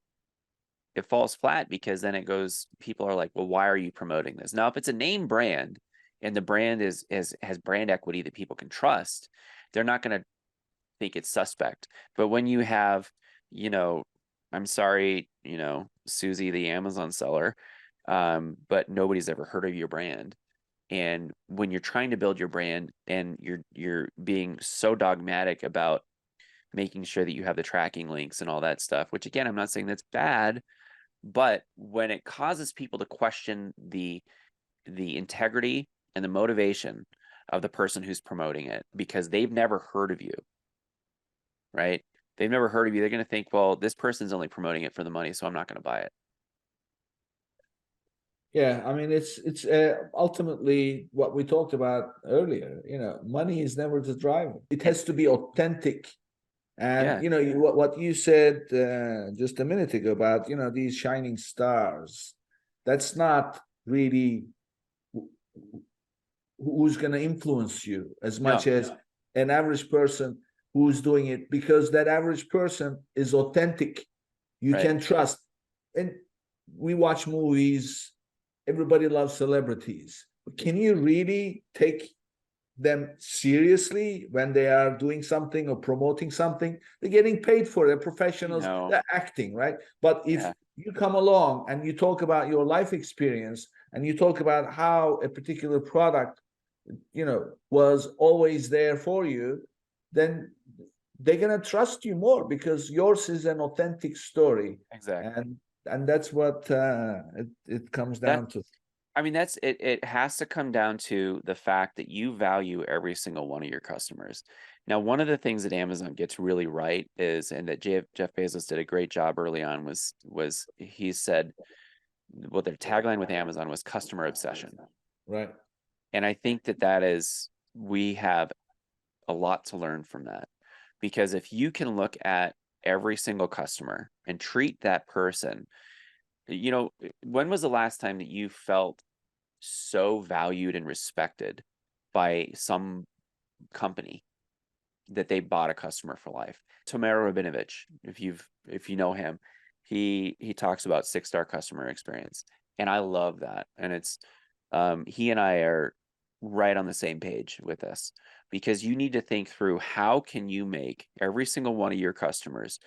It falls flat because then it goes, people are like, well, why are you promoting this? Now, if it's a name brand and the brand has brand equity that people can trust, they're not going to think it's suspect. But when you have, you know, I'm sorry, you know, Susie, the Amazon seller, but nobody's ever heard of your brand. And when you're trying to build your brand and you're being so dogmatic about making sure that you have the tracking links and all that stuff, which again, I'm not saying that's bad, but when it causes people to question the integrity and the motivation of the person who's promoting it because they've never heard of you, right? They've never heard of you. They're going to think, well, this person's only promoting it for the money, so I'm not going to buy it. Yeah, I mean, it's ultimately what we talked about earlier. Money is never the driver. It has to be authentic. And Yeah. what you said just a minute ago about these shining stars, that's not really who's going to influence you as much No. as an average person who's doing it, because that average person is authentic. You Right. can trust. And we watch movies. Everybody loves celebrities. But can you really take them seriously when they are doing something or promoting something? They're getting paid for it. They're professionals. No. They're acting, right? But if Yeah. you come along and you talk about your life experience and you talk about how a particular product, was always there for you, then they're gonna trust you more because yours is an authentic story, Exactly. and that's what it comes That down to. I mean, that's it. It has to come down to the fact that you value every single one of your customers. Now, one of the things that Amazon gets really right is, and that Jeff Bezos did a great job early on, was he said, well, their tagline with Amazon was customer obsession. Right. And I think we have a lot to learn from that, because if you can look at every single customer and treat that person, when was the last time that you felt so valued and respected by some company that they bought a customer for life? Tamara Rabinovich, if you know him, he talks about 6-star customer experience, and I love that. And it's he and I are right on the same page with this, because you need to think through, how can you make every single one of your customers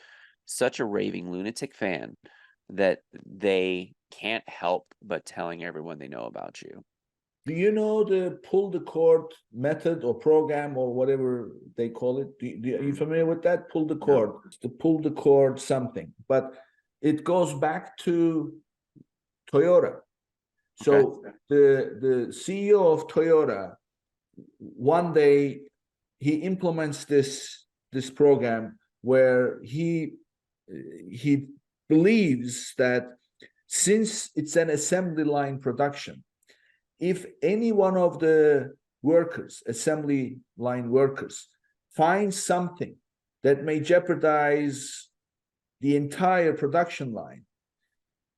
such a raving lunatic fan that they can't help but telling everyone they know about you. Do you know the pull the cord method or program or whatever they call it? Are you familiar with that? Pull the No. cord. It's the pull the cord something, but it goes back to Toyota. So the CEO of Toyota, one day he implements this program where he believes that since it's an assembly line production, if any one of the workers, assembly line workers, finds something that may jeopardize the entire production line,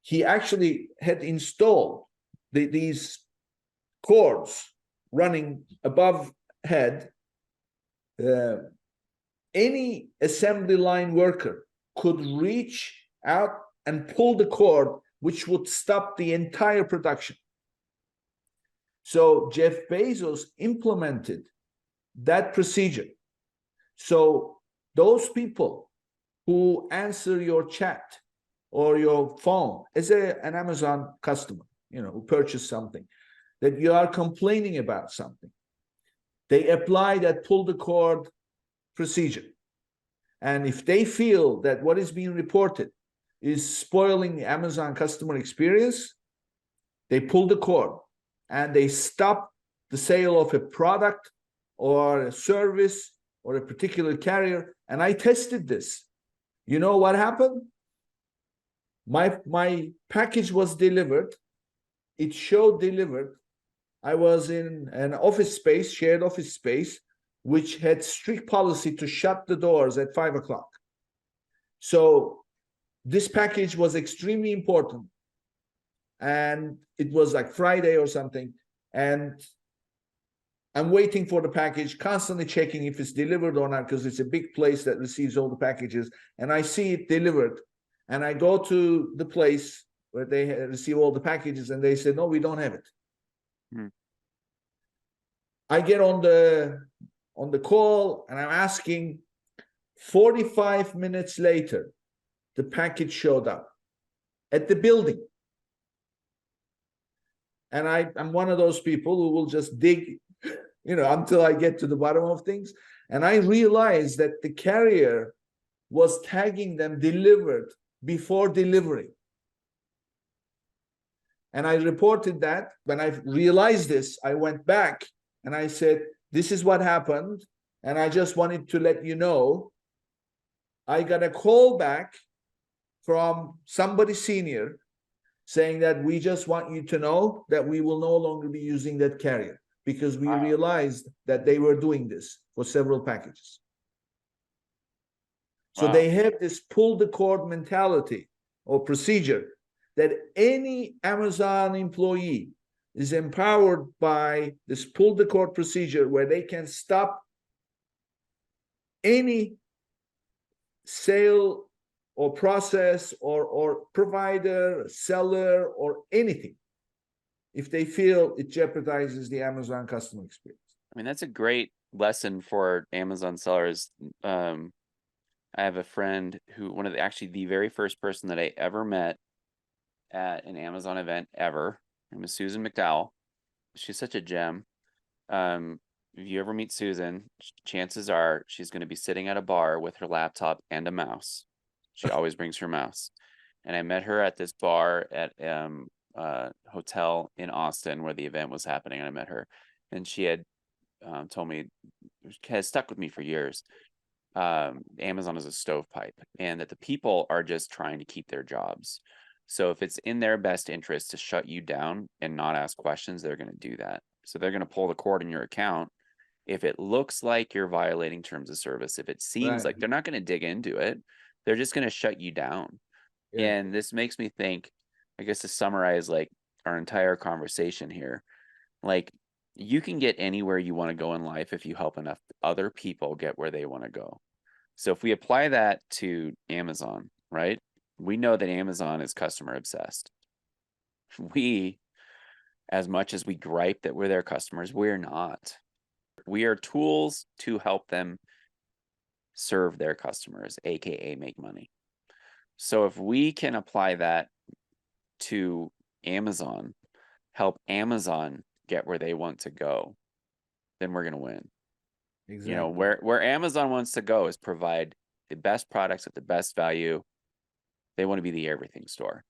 he actually had installed these cords running above head. Any assembly line worker could reach out and pull the cord, which would stop the entire production. So Jeff Bezos implemented that procedure. So those people who answer your chat or your phone as an Amazon customer, who purchased something, that you are complaining about something, they apply that pull the cord procedure. And if they feel that what is being reported is spoiling the Amazon customer experience, they pull the cord and they stop the sale of a product or a service or a particular carrier. And I tested this. You know what happened? My package was delivered. It showed delivered. I was in an office space, shared office space, which had strict policy to shut the doors at 5 o'clock. So this package was extremely important. And it was like Friday or something. And I'm waiting for the package, constantly checking if it's delivered or not, because it's a big place that receives all the packages. And I see it delivered. And I go to the place where they receive all the packages, and they said, no, we don't have it. I get on the call, and I'm asking. 45 minutes later, the package showed up at the building. And I'm one of those people who will just dig, until I get to the bottom of things. And I realized that the carrier was tagging them delivered before delivery. And I reported that. When I realized this, I went back and I said, this is what happened. And I just wanted to let you know. I got a call back from somebody senior saying that we just want you to know that we will no longer be using that carrier because we realized that they were doing this for several packages. So they have this pull the cord mentality or procedure that any Amazon employee is empowered by this pull the cord procedure where they can stop any sale or process or provider, seller, or anything if they feel it jeopardizes the Amazon customer experience. I mean, that's a great lesson for Amazon sellers. I have a friend who, actually the very first person that I ever met at an Amazon event ever. Her name is Susan McDowell. She's such a gem. If you ever meet Susan, chances are she's going to be sitting at a bar with her laptop and a mouse. She always brings her mouse. And I met her at this bar at hotel in Austin where the event was happening. And I met her, and she had told me, has stuck with me for years. Amazon is a stovepipe, and that the people are just trying to keep their jobs. So if it's in their best interest to shut you down and not ask questions, they're going to do that. So they're going to pull the cord in your account if it looks like you're violating terms of service. If it seems like, they're not going to dig into it, they're just going to shut you down. Yeah. And this makes me think, I guess, to summarize like our entire conversation here, like, you can get anywhere you want to go in life if you help enough other people get where they want to go. So if we apply that to Amazon, right? We know that Amazon is customer obsessed. We, as much as we gripe that we're their customers, we're not. We are tools to help them serve their customers, aka make money. So if we can apply that to Amazon, help Amazon get where they want to go, then we're going to win. Exactly. You know, where Amazon wants to go is provide the best products at the best value. They want to be the everything store,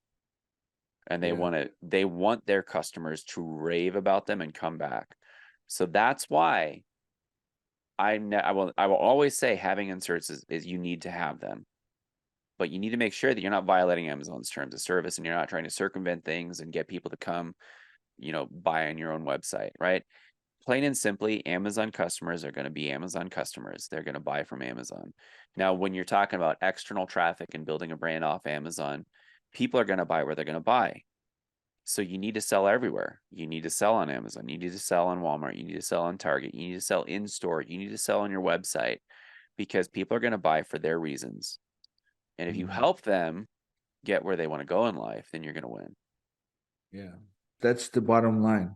and they want their customers to rave about them and come back. So that's why I will always say having inserts is you need to have them, but you need to make sure that you're not violating Amazon's terms of service, and you're not trying to circumvent things and get people to come, buy on your own website, right? Plain and simply, Amazon customers are going to be Amazon customers. They're going to buy from Amazon. Now, when you're talking about external traffic and building a brand off Amazon, people are going to buy where they're going to buy. So you need to sell everywhere. You need to sell on Amazon. You need to sell on Walmart. You need to sell on Target. You need to sell in store. You need to sell on your website, because people are going to buy for their reasons. And if you help them get where they want to go in life, then you're going to win. Yeah, that's the bottom line.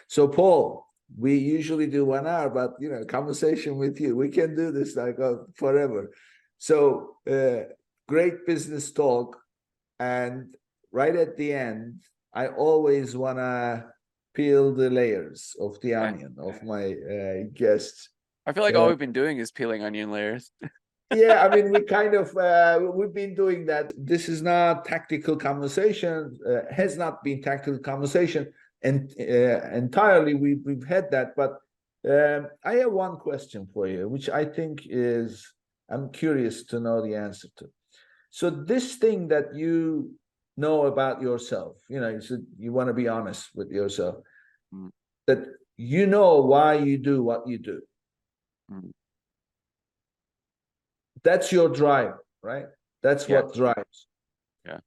So, Paul, we usually do 1 hour, but conversation with you, we can do this like forever. So great business talk, and right at the end, I always want to peel the layers of the onion of my guests. I feel like all we've been doing is peeling onion layers. Yeah, I mean, we kind of we've been doing that. This is not tactical conversation, has not been tactical conversation. And entirely we've had that, but I have one question for you, which I think I'm curious to know the answer to. So this thing that you know about yourself, you said you want to be honest with yourself, that you know why you do what you do. That's your drive, right? That's what drives. Yeah.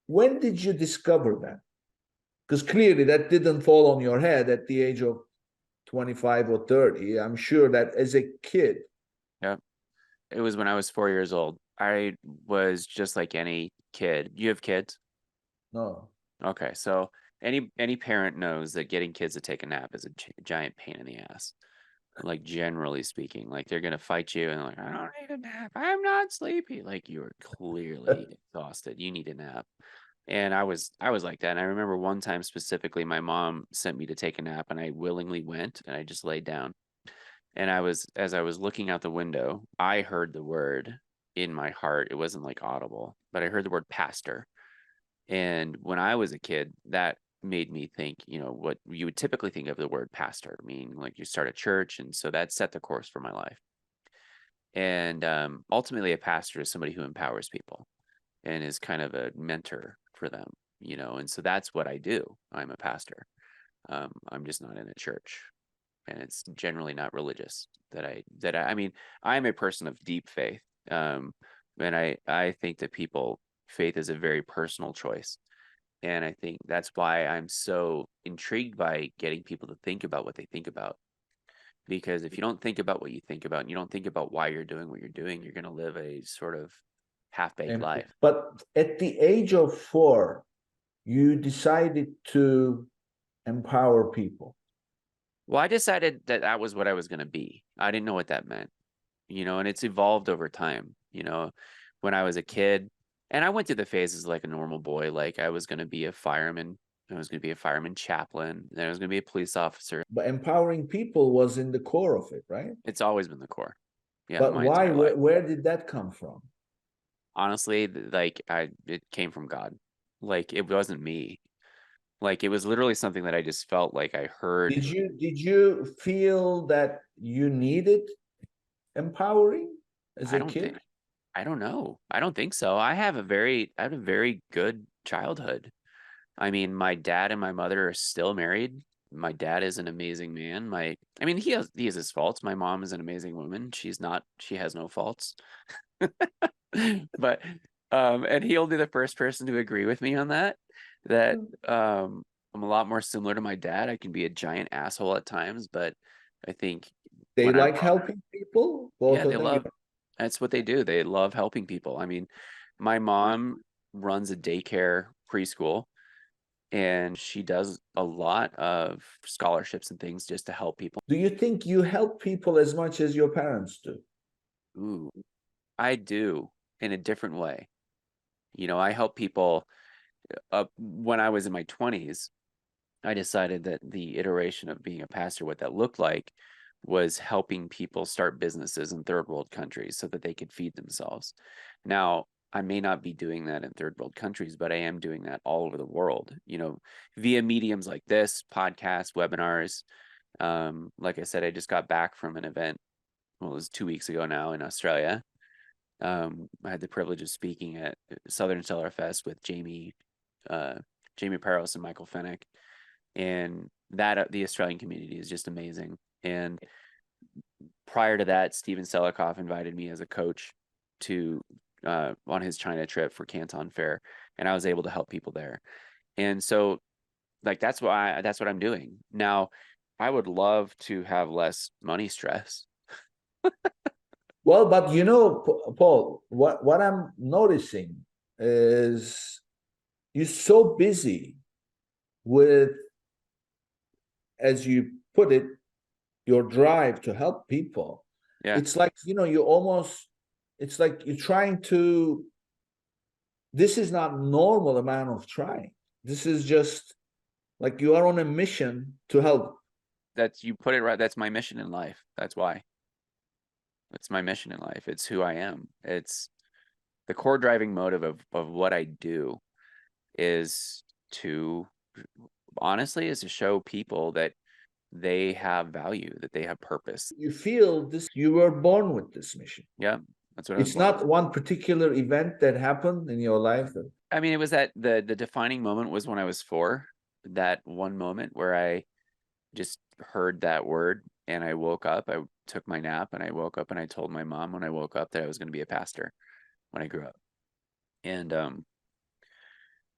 When did you discover that? Because clearly that didn't fall on your head at the age of 25 or 30. I'm sure that as a kid. Yeah. It was when I was 4 years old. I was just like any kid. You have kids? No. Okay. So any parent knows that getting kids to take a nap is a giant pain in the ass. Like, generally speaking, like, they're going to fight you and like, I don't need a nap. I'm not sleepy. Like, you are clearly exhausted. You need a nap. And I was like that. And I remember one time specifically, my mom sent me to take a nap, and I willingly went, and I just laid down. And as I was looking out the window, I heard the word in my heart. It wasn't like audible, but I heard the word pastor. And when I was a kid, that made me think, what you would typically think of the word pastor, meaning like you start a church. And so that set the course for my life. And ultimately, a pastor is somebody who empowers people. and is kind of a mentor for them, you know, and so that's what I do. I'm a pastor. I'm just not in a church, and it's generally not religious I mean, I'm a person of deep faith. And I think that faith is a very personal choice. And I think that's why I'm so intrigued by getting people to think about what they think about. Because if you don't think about what you think about, and you don't think about why you're doing what you're doing, you're going to live a sort of half-baked life. But at the age of 4, you decided to empower people. Well, I decided that that was what I was going to be. I didn't know what that meant, you know, and it's evolved over time. You know, when I was a kid, and I went through the phases like a normal boy, like I was going to be a fireman. I was going to be a fireman chaplain. Then I was going to be a police officer. But empowering people was in the core of it, right? It's always been the core. Yeah. But my why? entire life. Where did that come from? Honestly, like it came from God. Like it wasn't me. Like it was literally something that I just felt like I heard. Did you feel that you needed empowering as I a don't kid? think, I don't know. I don't think so. I had a very good childhood. I mean, my dad and my mother are still married. My dad is an amazing man. I mean, he has his faults. My mom is an amazing woman. She has no faults. But and he'll be the first person to agree with me on that I'm a lot more similar to my dad. I can be a giant asshole at times, but I think They when I'm like helping people, both yeah, of they them. love that's what they do. They love helping people. I mean, my mom runs a daycare preschool, and she does a lot of scholarships and things just to help people. Do you think you help people as much as your parents do? Ooh, I do, in a different way. You know, I help people. When I was in my 20s, I decided that the iteration of being a pastor, what that looked like, was helping people start businesses in third world countries so that they could feed themselves. Now, I may not be doing that in third world countries, but I am doing that all over the world, you know, via mediums like this, podcasts, webinars. Like I said, I just got back from an event, well, it was 2 weeks ago now in Australia. I had the privilege of speaking at Southern Seller Fest with Jamie Paros and Michael Fennick. And that the Australian community is just amazing. And prior to that, Steven Selikoff invited me as a coach to on his China trip for Canton Fair, and I was able to help people there. And so, like that's what I'm doing now. I would love to have less money stress. Well, but you know, Paul, what I'm noticing is you're so busy with, as you put it, your drive to help people. Yeah. It's like, you know, it's like you're trying to, this is not normal amount of trying. This is just like you are on a mission to help. You put it right. That's my mission in life. That's why. It's my mission in life. It's who I am. It's the core driving motive of what I do is to show people that they have value, that they have purpose. You feel this, you were born with this mission. Yeah, that's what it's not one particular event that happened in your life. I mean, it was that the defining moment was when I was 4, that one moment where I just heard that word and I woke up. I took my nap and I woke up and I told my mom when I woke up that I was going to be a pastor when I grew up. And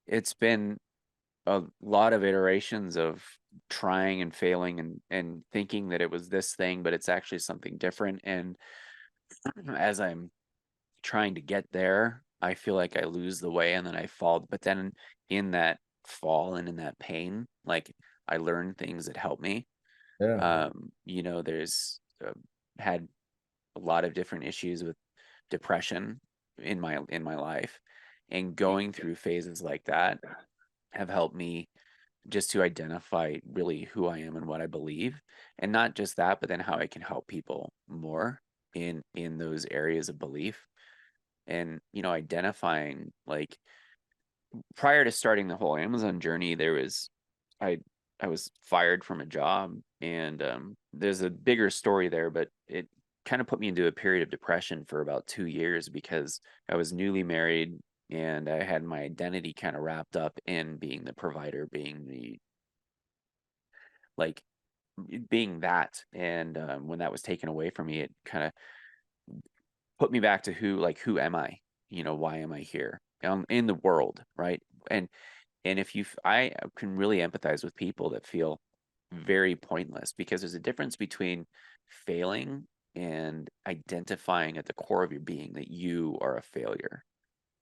it's been a lot of iterations of trying and failing and thinking that it was this thing, but it's actually something different. And as I'm trying to get there, I feel like I lose the way and then I fall. But then in that fall and in that pain, like I learn things that help me. Yeah. You know, there's had a lot of different issues with depression in my life, and going through phases like that have helped me just to identify really who I am and what I believe, and not just that, but then how I can help people more in those areas of belief. And you know, identifying, like, prior to starting the whole Amazon journey, I was fired from a job, and there's a bigger story there, but it kind of put me into a period of depression for about 2 years because I was newly married. And I had my identity kind of wrapped up in being the provider, being the, like, being that. And when that was taken away from me, it kind of put me back to who am I? Why am I here in the world, right? And if I can really empathize with people that feel very pointless, because there's a difference between failing and identifying at the core of your being that you are a failure,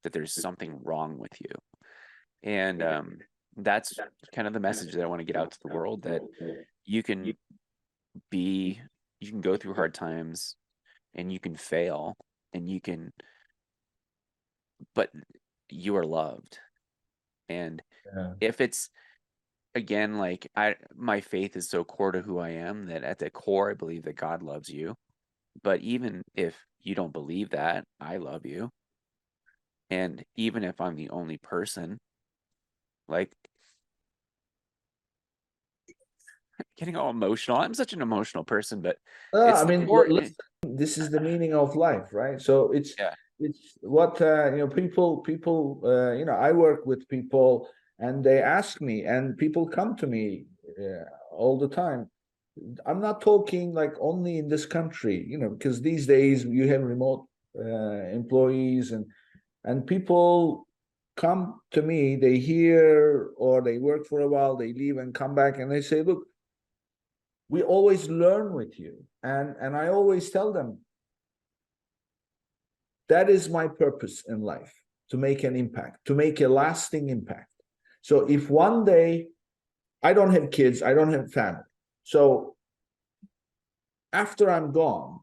that there's something wrong with you. And that's kind of the message that I want to get out to the world, that you can go through hard times and you can fail and but you are loved. And if it's, again, like, my faith is so core to who I am that at the core, I believe that God loves you. But even if you don't believe that, I love you. And even if I'm the only person, like, getting all emotional. I'm such an emotional person, but it's I mean, core. listen, this is the meaning of life, right? So it's Yeah. what people I work with people and they ask me, and people come to me all the time. I'm not talking like only in this country, because these days you have remote employees, and people come to me, they hear or they work for a while, they leave and come back and they say, look, we always learn with you. And I always tell them, that is my purpose in life, to make an impact, to make a lasting impact. So if one day, I don't have kids, I don't have family. So after I'm gone,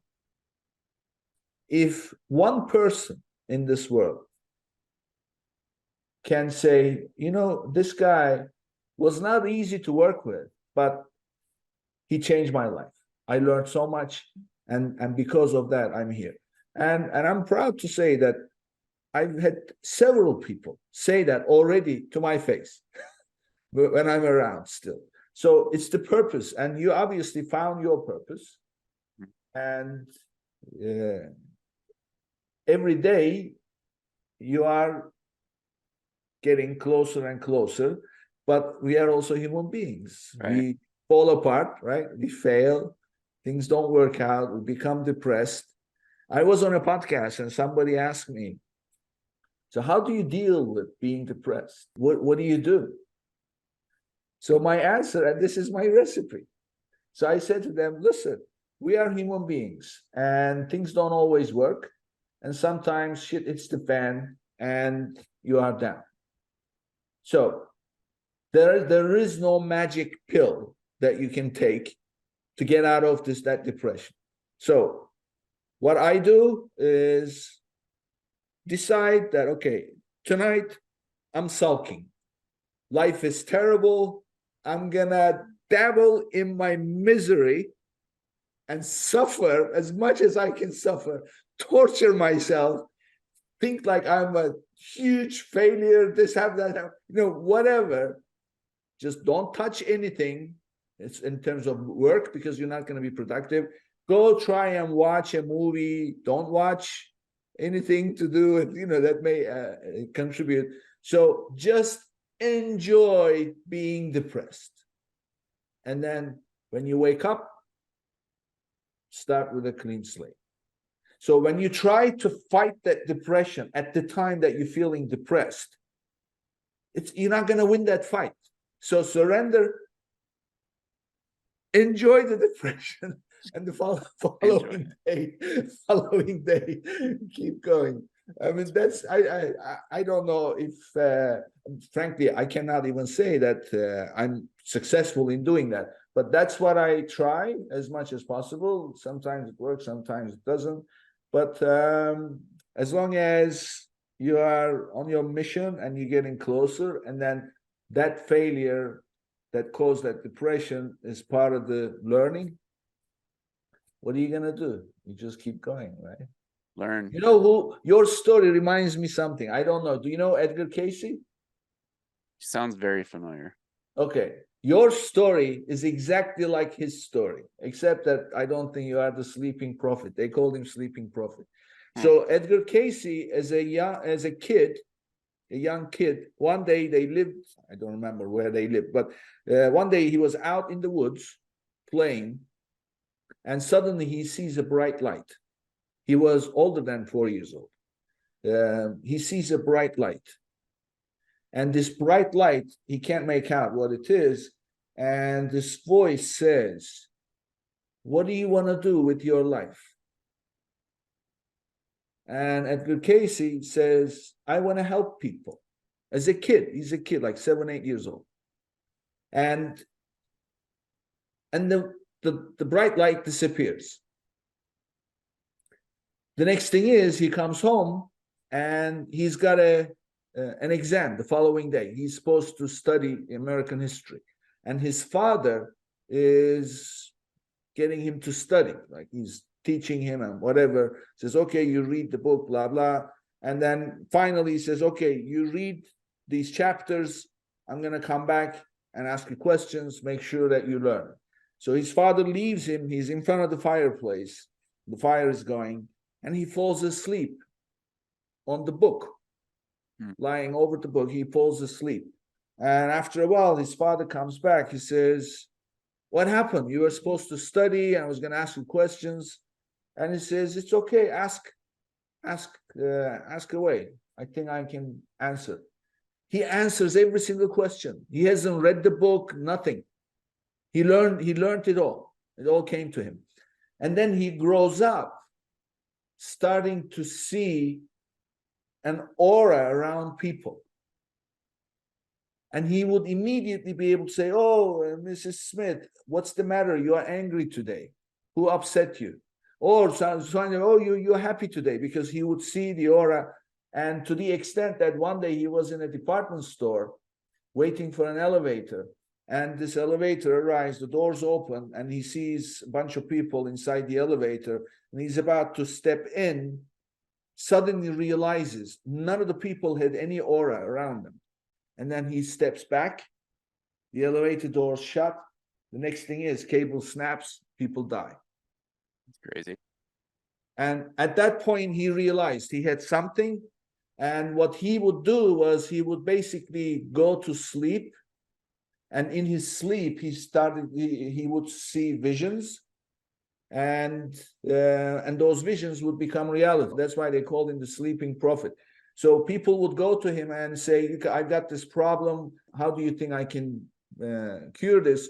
if one person in this world can say, this guy was not easy to work with, but he changed my life. I learned so much, and because of that, I'm here. And I'm proud to say that I've had several people say that already to my face when I'm around still. So it's the purpose, and you obviously found your purpose. And every day you are getting closer and closer, but we are also human beings. Right. We fall apart, right? We fail, things don't work out, we become depressed. I was on a podcast and somebody asked me, so how do you deal with being depressed? What do you do? So my answer, and this is my recipe. So I said to them, listen, we are human beings and things don't always work. And sometimes shit hits the fan and you are down. So there is no magic pill that you can take to get out of that depression. So what I do is decide that, okay, tonight I'm sulking. Life is terrible. I'm gonna dabble in my misery and suffer as much as I can suffer, torture myself, think like I'm a huge failure, this, have that, whatever. Just don't touch anything. It's in terms of work, because you're not going to be productive. Go try and watch a movie. Don't watch anything to do with, that may contribute. So just enjoy being depressed. And then when you wake up, start with a clean slate. So when you try to fight that depression at the time that you're feeling depressed, you're not going to win that fight. So surrender, enjoy the depression, and the following day, keep going. I mean, that's, I don't know if, frankly, I cannot even say that I'm successful in doing that, but that's what I try as much as possible. Sometimes it works, sometimes it doesn't. But as long as you are on your mission and you're getting closer, and then that failure that caused that depression is part of the learning, what are you going to do? You just keep going, right? Learn. Your story reminds me something. I don't know. Do you know Edgar Cayce? Sounds very familiar. Okay. Your story is exactly like his story, except that I don't think you are the sleeping prophet. They called him sleeping prophet. So Edgar Cayce, as a kid, a young kid. One day they lived, I don't remember where they lived, but one day he was out in the woods playing, and suddenly he sees a bright light. He was older than 4 years old. He sees a bright light. And this bright light, he can't make out what it is. And this voice says, "What do you want to do with your life?" And Edgar Casey says, "I want to help people." As a kid, he's a kid, like 7, 8 years old. And the bright light disappears. The next thing is he comes home and he's got an exam the following day. He's supposed to study American history. And his father is getting him to study, like he's teaching him and whatever. Says, "Okay, you read the book, blah, blah." And then finally he says, "Okay, you read these chapters. I'm going to come back and ask you questions, make sure that you learn." So his father leaves him. He's in front of the fireplace. The fire is going, and he falls asleep on the book. Lying over the book, he falls asleep. And after a while, his father comes back. He says, "What happened? You were supposed to study, and I was going to ask you questions." And he says, "It's okay. Ask away. I think I can answer." He answers every single question. He hasn't read the book, nothing. He learned it all. It all came to him. And then he grows up, starting to see an aura around people. And he would immediately be able to say, "Oh, Mrs. Smith, what's the matter? You are angry today. Who upset you?" Or, "Oh, you're happy today," because he would see the aura. And to the extent that one day he was in a department store waiting for an elevator. And this elevator arrives, the doors open, and he sees a bunch of people inside the elevator. And he's about to step in, suddenly realizes none of the people had any aura around them. And then he steps back, the elevator doors shut. The next thing is cable snaps, people die. It's crazy. And at that point, he realized he had something. And what he would do was he would basically go to sleep. And in his sleep, he would see visions. And those visions would become reality. That's why they called him the sleeping prophet. So people would go to him and say, "I've got this problem. How do you think I can cure this?"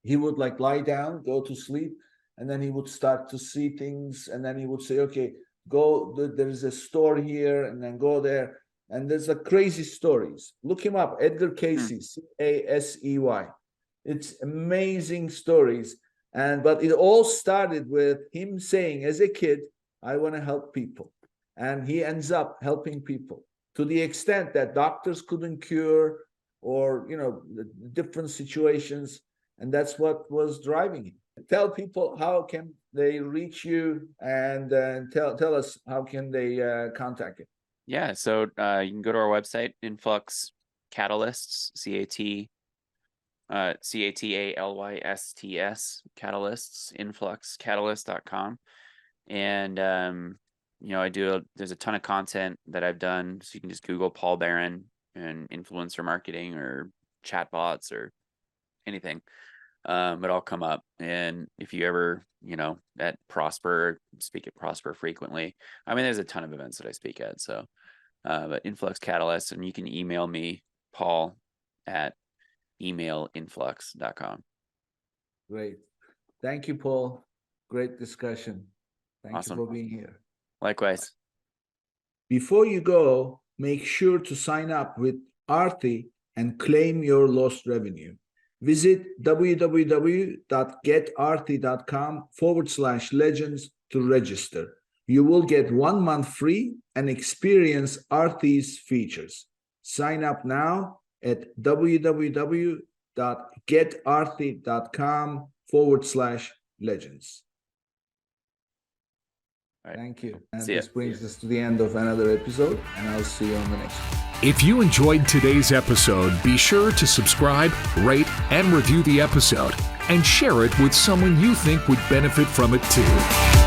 He would lie down, go to sleep, and then he would start to see things. And then he would say, "Okay, go, there's a store here," and then go there. And there's crazy stories. Look him up, Edgar Casey, Casey. It's amazing stories. But it all started with him saying, as a kid, "I want to help people." And he ends up helping people to the extent that doctors couldn't cure, or, the different situations. And that's what was driving him. Tell people how can they reach you, and tell us how can they contact you. Yeah, so you can go to our website, Influx Catalysts, Catalysts, Catalysts, influxcatalyst.com. And there's a ton of content that I've done. So you can just Google Paul Barron and influencer marketing or chatbots or anything. It'll come up. And if you ever, at Prosper, speak at Prosper frequently. I mean, there's a ton of events that I speak at. So, but Influx Catalysts, and you can email me, Paul, at emailinflux.com. Great. Thank you, Paul. Great discussion. Thank Awesome. you for being here. Likewise. Before you go, make sure to sign up with Aarti and claim your lost revenue. Visit www.getaarti.com/legends to register. You will get 1 month free and experience Aarti's features. Sign up now at www.getaarti.com/legends. Right. Thank you. And See ya. this brings us to the end of another episode, and I'll see you on the next one. If you enjoyed today's episode, be sure to subscribe, rate, and review the episode, and share it with someone you think would benefit from it too.